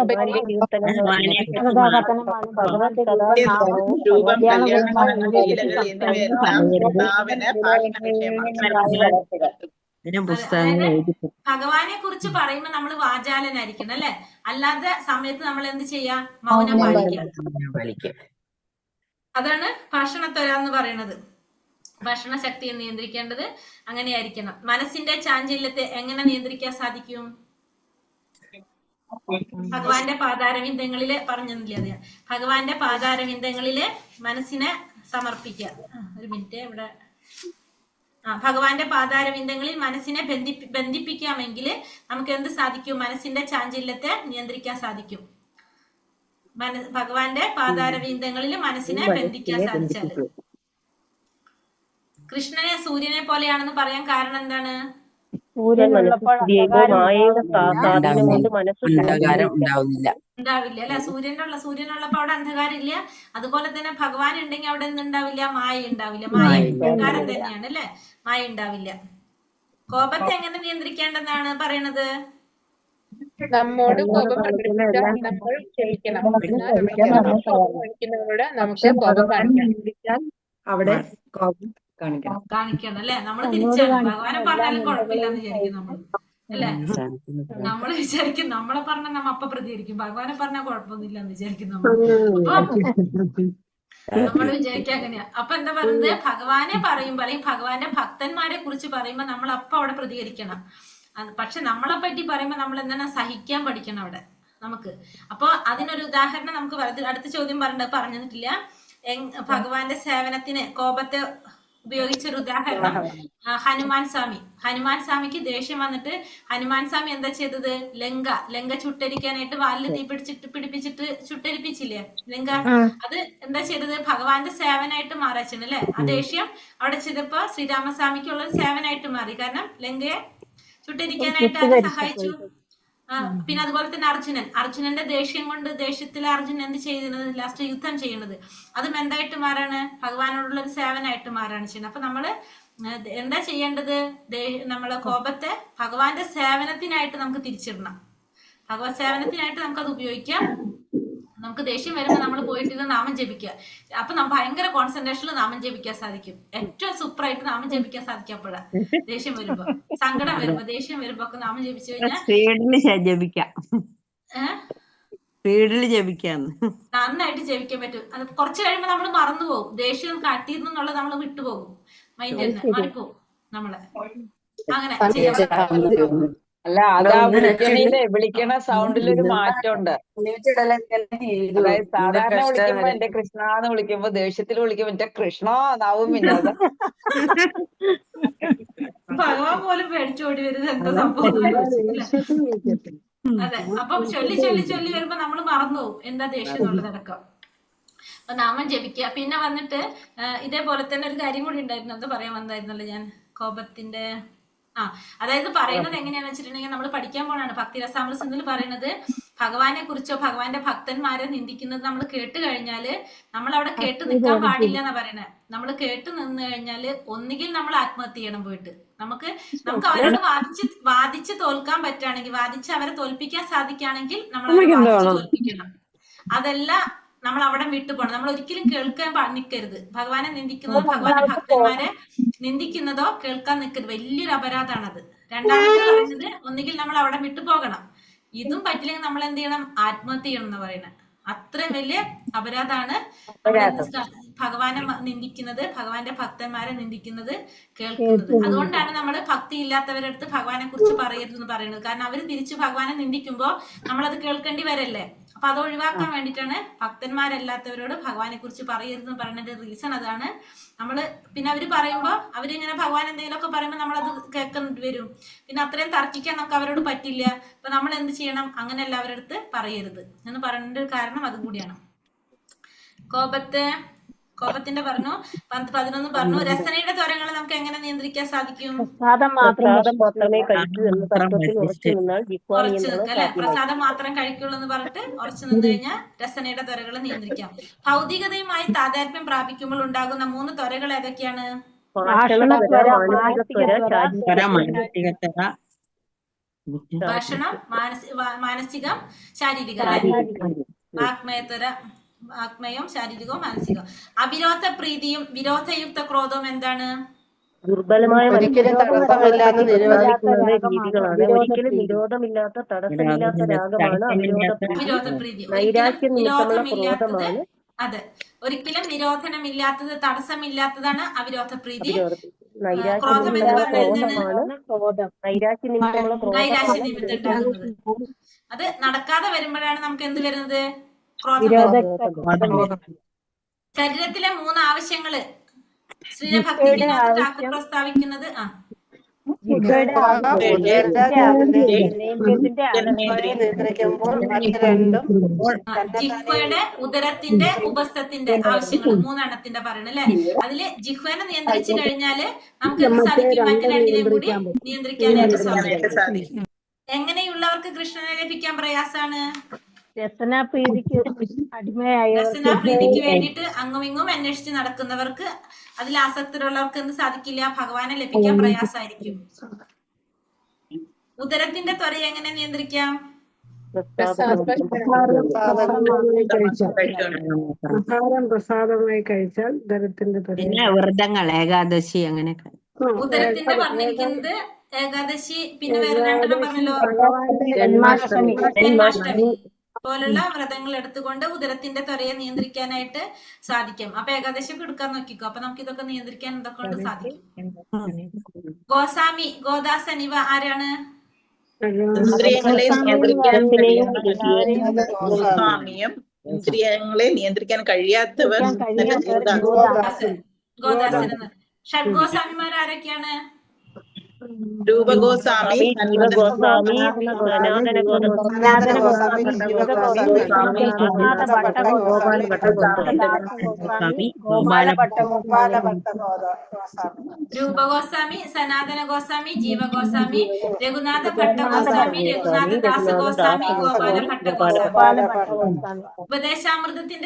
ഭഗവാനെ കുറിച്ച് പറയുമ്പോ നമ്മൾ വാചാലനായിരിക്കണം അല്ലെ? അല്ലാതെ സമയത്ത് നമ്മൾ എന്ത് ചെയ്യാം? മൗനം പാലിക്കുക. അതാണ് ഭാഷണത്വര എന്ന് പറയുന്നത്. ഭക്ഷണ ശക്തിയെ നിയന്ത്രിക്കേണ്ടത് അങ്ങനെയായിരിക്കണം. മനസ്സിന്റെ ചാഞ്ചല്യത്തെ എങ്ങനെ നിയന്ത്രിക്കാൻ സാധിക്കും? ഭഗവാന്റെ പാതാരവിന്ദങ്ങളില് പറഞ്ഞില്ലേ? അതെ, ഭഗവാന്റെ പാതാരവിന്ദങ്ങളില് മനസ്സിനെ സമർപ്പിക്കുക. ഒരു മിനിറ്റ് ഇവിടെ. ഭഗവാന്റെ പാതാരവിന്ദങ്ങളിൽ മനസ്സിനെ ബന്ധിപ്പിക്കാമെങ്കിൽ നമുക്ക് എന്ത് സാധിക്കും? മനസ്സിന്റെ ചാഞ്ചല്യത്തെ നിയന്ത്രിക്കാൻ സാധിക്കും. ഭഗവാന്റെ പാതാരവിന്ദങ്ങളിൽ മനസ്സിനെ ബന്ധിക്കാൻ സാധിച്ചാല്. കൃഷ്ണനെ സൂര്യനെ പോലെയാണെന്ന് പറയാൻ കാരണം എന്താണ്? ഉണ്ടാവില്ല അല്ലെ? സൂര്യനുള്ളപ്പോ അവിടെ അന്ധകാരം ഇല്ല. അതുപോലെ തന്നെ ഭഗവാൻ ഉണ്ടെങ്കിൽ അവിടെ എന്തുണ്ടാവില്ല? മായ ഉണ്ടാവില്ല. മായ അന്ധകാരം തന്നെയാണ് അല്ലെ? മായ ഉണ്ടാവില്ല. കോപത്തെ എങ്ങനെ നിയന്ത്രിക്കേണ്ടെന്നാണ് പറയണത്? നമ്മോട് കോപം പ്രകടിപ്പിച്ചാൽ നമ്മൾ ക്ഷമിക്കണം. നമുക്ക് കോപം കാണിക്കാം. അവിടെ കോപം കാണിക്കണം അല്ലെ? നമ്മൾ തിരിച്ചാണ്. ഭഗവാനെ പറഞ്ഞാലും കുഴപ്പമില്ലെന്ന് വിചാരിക്കും നമ്മൾ അല്ലെ? നമ്മൾ വിചാരിക്കും നമ്മളെ പറഞ്ഞാൽ നമ്മ അപ്പൊ പ്രതികരിക്കും. ഭഗവാനെ പറഞ്ഞാൽ കുഴപ്പമൊന്നുമില്ല എന്ന് വിചാരിക്കും നമ്മൾ. നമ്മൾ വിചാരിക്കുക അങ്ങനെയാ. അപ്പൊ എന്താ പറയുന്നത്? ഭഗവാനെ പറയുമ്പോ അല്ലെങ്കിൽ ഭഗവാന്റെ ഭക്തന്മാരെ കുറിച്ച് പറയുമ്പോ നമ്മൾ അപ്പൊ അവിടെ പ്രതികരിക്കണം. പക്ഷെ നമ്മളെ പറ്റി പറയുമ്പോ നമ്മൾ എന്താണ് സഹിക്കാൻ പഠിക്കണം അവിടെ നമുക്ക്. അപ്പൊ അതിനൊരു ഉദാഹരണം നമുക്ക് അടുത്ത ചോദ്യം പറഞ്ഞിട്ടില്ല. ഭഗവാന്റെ സേവനത്തിന് കോപത്തെ ഉപയോഗിച്ചൊരു ഉദാഹരണം ഹനുമാൻ സ്വാമിക്ക് ദേഷ്യം വന്നിട്ട് ഹനുമാൻ സ്വാമി എന്താ ചെയ്തത്? ലങ്ക ചുട്ടരിക്കാനായിട്ട് വാലിൽ തീ പിടിപ്പിച്ചിട്ട് ചുട്ടരിപ്പിച്ചില്ലേ ലങ്ക? അത് എന്താ ചെയ്തത്? ഭഗവാന്റെ സേവനായിട്ട് മാറാച്ചൻ അല്ലെ? ആ ദേഷ്യം അവിടെ ചെയ്തപ്പോ ശ്രീരാമസ്വാമിക്കുള്ള സേവനായിട്ട് മാറി. കാരണം ലങ്കയെ ചുട്ടരിക്കാനായിട്ട് അത് സഹായിച്ചു. പിന്നെ അതുപോലെ തന്നെ അർജുനന്റെ ദേഷ്യത്തിൽ അർജുനൻ എന്ത് ചെയ്യുന്നത്? ലാസ്റ്റ് യുദ്ധം ചെയ്യുന്നത്. അതും എന്തായിട്ട് മാറാണ്? ഭഗവാനോടുള്ള ഒരു സേവനായിട്ട് മാറാണ് ചെയ്യുന്നത്. അപ്പൊ നമ്മള് എന്താ ചെയ്യേണ്ടത്? നമ്മളെ കോപത്തെ ഭഗവാന്റെ സേവനത്തിനായിട്ട് നമുക്ക് തിരിച്ചിടണം. ഭഗവത് സേവനത്തിനായിട്ട് നമുക്കത് ഉപയോഗിക്കാം. നമുക്ക് ദേഷ്യം വരുമ്പോ നമ്മൾ പോയിട്ട് ഇത് നാമം ജപിക്കുക. അപ്പൊ ഭയങ്കര കോൺസെൻട്രേഷനിൽ നാമം ജപിക്കാൻ സാധിക്കും. ഏറ്റവും സൂപ്പറായിട്ട് നാമം ജപിക്കാൻ സാധിക്കും. അപ്പോഴാ ദേഷ്യം വരുമ്പോ, സങ്കടം വരുമ്പോ, ദേഷ്യം വരുമ്പോ ഒക്കെ നാമം ജപിച്ചു കഴിഞ്ഞാൽ നന്നായിട്ട് ജപിക്കാൻ പറ്റും. അത് കുറച്ച് കഴിയുമ്പോ നമ്മൾ മറന്നുപോകും. ദേഷ്യം കാട്ടിയിരുന്നുള്ളത് നമ്മൾ വിട്ടുപോകും. മൈൻഡ് തന്നെ മാറിപ്പോകും നമ്മളെ. അങ്ങനെ അല്ല, അതാ വിളിക്കണ സൗണ്ടിലൊരു മാറ്റമുണ്ട്. അതായത് സാധാരണ വിളിക്കുമ്പോ എന്റെ കൃഷ്ണ എന്ന് വിളിക്കുമ്പോ, ദേഷ്യത്തിൽ വിളിക്കുമ്പോ എന്റെ കൃഷ്ണ എന്നാവും. പിന്നെ ഭഗവാൻ പോലും പേടിച്ചോടി വരുന്നത് എന്താ സംഭവം? അതെ. അപ്പൊ ചൊല്ലി വരുമ്പോ നമ്മൾ മറന്നുപോകും എന്താ ദേഷ്യം എന്നുള്ളതടക്കം. അപ്പൊ നാമം ജപിക്കുക. പിന്നെ വന്നിട്ട് ഇതേപോലെ തന്നെ ഒരു കാര്യം കൂടി ഉണ്ടായിരുന്നു. അത് പറയാൻ വന്നായിരുന്നല്ലോ ഞാൻ. കോപത്തിന്റെ അതായത് പറയുന്നത് എങ്ങനെയാണെന്ന് വെച്ചിട്ടുണ്ടെങ്കിൽ നമ്മൾ പഠിക്കാൻ പോണാണ്. ഭക്തിരസാമൃത സിന്ധുവിൽ പറയുന്നത് ഭഗവാനെ കുറിച്ചോ ഭഗവാന്റെ ഭക്തന്മാരെ നിന്ദിക്കുന്നത് നമ്മൾ കേട്ട് കഴിഞ്ഞാല് നമ്മൾ അവിടെ കേട്ട് നിൽക്കാൻ പാടില്ല എന്നാ പറയണത്. നമ്മൾ കേട്ട് നിന്ന് കഴിഞ്ഞാല് ഒന്നുകിൽ നമ്മൾ ആത്മഹത്യ ചെയ്യണം പോയിട്ട്. നമുക്ക് അവരോട് വാദിച്ച് തോൽക്കാൻ പറ്റുകയാണെങ്കിൽ, വാദിച്ച് അവരെ തോൽപ്പിക്കാൻ സാധിക്കുകയാണെങ്കിൽ നമ്മൾ തോൽപ്പിക്കണം. അതല്ല നമ്മൾ അവിടെ വിട്ടുപോകണം. നമ്മൾ ഒരിക്കലും കേൾക്കാൻ നിൽക്കരുത്. ഭഗവാനെ നിന്ദിക്കുന്നതോ ഭഗവാന്റെ ഭക്തന്മാരെ നിന്ദിക്കുന്നതോ കേൾക്കാൻ നിൽക്കരുത്. വലിയൊരു അപരാധമാണത്. രണ്ടാമത്തെ പറയുന്നത് ഒന്നുകിൽ നമ്മൾ അവിടെ വിട്ടുപോകണം. ഇതും പറ്റില്ലെങ്കിൽ നമ്മൾ എന്ത് ചെയ്യണം? ആത്മഹത്യ ചെയ്യണം എന്ന് പറയുന്നത്. അത്രയും വലിയ അപരാധമാണ് ഭഗവാനെ നിന്ദിക്കുന്നത്, ഭഗവാന്റെ ഭക്തന്മാരെ നിന്ദിക്കുന്നത്, കേൾക്കുന്നത്. അതുകൊണ്ടാണ് നമ്മൾ ഭക്തി ഇല്ലാത്തവരുടെ അടുത്ത് ഭഗവാനെ കുറിച്ച് പറയരുതെന്ന് പറയുന്നത്. കാരണം അവർ തിരിച്ച് ഭഗവാനെ നിന്ദിക്കുമ്പോൾ നമ്മളത് കേൾക്കേണ്ടി വരല്ലേ. അപ്പൊ അത് ഒഴിവാക്കാൻ വേണ്ടിയിട്ടാണ് ഭക്തന്മാരല്ലാത്തവരോട് ഭഗവാനെ കുറിച്ച് പറയരുതെന്ന് പറയുന്നതിന്റെ റീസൺ അതാണ്. നമ്മള് പിന്നെ അവര് പറയുമ്പോ അവരിങ്ങനെ ഭഗവാൻ എന്തെങ്കിലുമൊക്കെ പറയുമ്പോൾ നമ്മളത് കേൾക്കേണ്ടി വരും. പിന്നെ അത്രയും തർക്കിക്കാനൊക്കെ അവരോട് പറ്റില്ല. അപ്പൊ നമ്മൾ എന്ത് ചെയ്യണം? അങ്ങനെയല്ല അവരുടെ അടുത്ത് പറയരുത് എന്ന് പറയേണ്ട ഒരു കാരണം അതും കൂടിയാണ്. കോപത്തിന്റെ പറഞ്ഞു 11 പറഞ്ഞു. രസനയുടെ ത്വരങ്ങൾ നമുക്ക് എങ്ങനെ നിയന്ത്രിക്കാൻ സാധിക്കും? പ്രസാദം മാത്രമേ കഴിക്കൂ എന്ന തത്വത്തിൽ ഉറച്ചു നിന്നാൽ ജിഹ്വാ ഉറച്ചു നിയന്ത്രണം നിൽക്കുക അല്ലെ? സാധ്യമാകും. പ്രസാദം മാത്രം കഴിക്കുള്ളൂ എന്ന് പറഞ്ഞിട്ട് ഉറച്ചു നിന്ന് കഴിഞ്ഞാൽ രസനയുടെ ത്വരകൾ നിയന്ത്രിക്കാം. ഭൗതികതയുമായി താതാത്മ്യം പ്രാപിക്കുമ്പോൾ ഉണ്ടാകുന്ന 3 ത്വരകൾ ഏതൊക്കെയാണ്? ഭാഷണത്വര, മാനസികത്വര, മാനസികത്വര, ഭാഷണം, മാനസികം, ശാരീരികം അല്ലെ? ആത്മേയവും ശാരീരികവും മാനസികവും. അവിരോധ പ്രീതിയും വിരോധയുക്ത ക്രോധവും എന്താണ്? ദുർബലമായ പ്രസ്താവിക്കുന്നത് രീതികളാണ്. ഒരിക്കലും വിരോധമില്ലാത്ത തടസ്സമില്ലാത്ത രാഗമാണ് അവിരോധ പ്രീതി. നൈരാശ്യം നിമിത്തമുള്ള ക്രോധമാണ്. അതെ, ഒരിക്കലും നിരോധനമില്ലാത്തത് തടസ്സമില്ലാത്തതാണ് അവിരോധ പ്രീതി. ക്രോധം എന്ന് പറയുന്നത് നൈരാശ്യം നിമിത്തമുള്ള നൈരാശ്യ നിമിത്തം ഉണ്ടാകുന്നത്. അത് നടക്കാതെ വരുമ്പോഴാണ് നമുക്ക് എന്ത് വരുന്നത്? ശരീരത്തിലെ 3 ആവശ്യങ്ങള് ശ്രീഭക്തിക്ക് ഠാക്കൂർ പ്രസ്താവിക്കുന്നത് ജിഹ്വയുടെ ഉദരത്തിന്റെ ഉപസ്ഥത്തിന്റെ ആവശ്യങ്ങൾ 3 എണ്ണത്തിന്റെ പറയണം അല്ലെ? അതില് ജിഹ്വനെ നിയന്ത്രിച്ചു കഴിഞ്ഞാല് നമുക്ക് എന്ത് സാധിക്കും? മറ്റു രണ്ടിനെയും കൂടി നിയന്ത്രിക്കാനായിട്ട് സാധിക്കും. എങ്ങനെയുള്ളവർക്ക് കൃഷ്ണനെ ലഭിക്കാൻ പ്രയാസാണ്? രസനാപ്രീതിക്ക് രസനാപ്രീതിക്ക് വേണ്ടിയിട്ട് അങ്ങും ഇങ്ങും അന്വേഷിച്ച് നടക്കുന്നവർക്ക്, അതിൽ ആസക്തരുള്ളവർക്ക് എന്ത് സാധിക്കില്ല? ഭഗവാനെ ലഭിക്കാൻ പ്രയാസമായിരിക്കും. ഉദരത്തിന്റെ ത്വര എങ്ങനെ നിയന്ത്രിക്കാം? പ്രസാദമായി കഴിച്ചാൽ ഉദരത്തിന്റെ പിന്നെ വ്രതങ്ങൾ, ഏകാദശി അങ്ങനെയൊക്കെ. ഉദരത്തിന്റെ പറഞ്ഞിരിക്കുന്നത് ഏകാദശി, പിന്നെ വേറെ 2 പറഞ്ഞല്ലോ, ജന്മാഷ്ടമി പോലുള്ള വ്രതങ്ങൾ എടുത്തുകൊണ്ട് ഉദരത്തിന്റെ ത്വരയെ നിയന്ത്രിക്കാനായിട്ട് സാധിക്കും. അപ്പൊ ഏകാദശിയൊക്കെ എടുക്കാൻ നോക്കിക്കോ. അപ്പൊ നമുക്ക് ഇതൊക്കെ നിയന്ത്രിക്കാൻ എന്തൊക്കെ കൊണ്ട് സാധിക്കും. ഗോസ്വാമി, ഗോദാസൻ ഇവ ആരാണ്? ഇന്ദ്രിയങ്ങളെ നിയന്ത്രിക്കാൻ കഴിയാത്തവർ ഗോദാസൻ. ഷഡ്ഗോസ്വാമിമാർ ആരൊക്കെയാണ്? രൂപഗോസ്വാമി, ജീവഗോസ്വാമി, സനാതന ഗോസ്വാമി, രൂപഗോസ്വാമി, സനാതന ഗോസ്വാമി, ജീവഗോസ്വാമി, രഘുനാഥ ഭട്ടഗോസ്വാമി, രഘുനാഥ ദാസഗോസ്വാമി, ഗോപാല ഭട്ടഗോസ്വാമി. ഉപദേശാമൃതത്തിന്റെ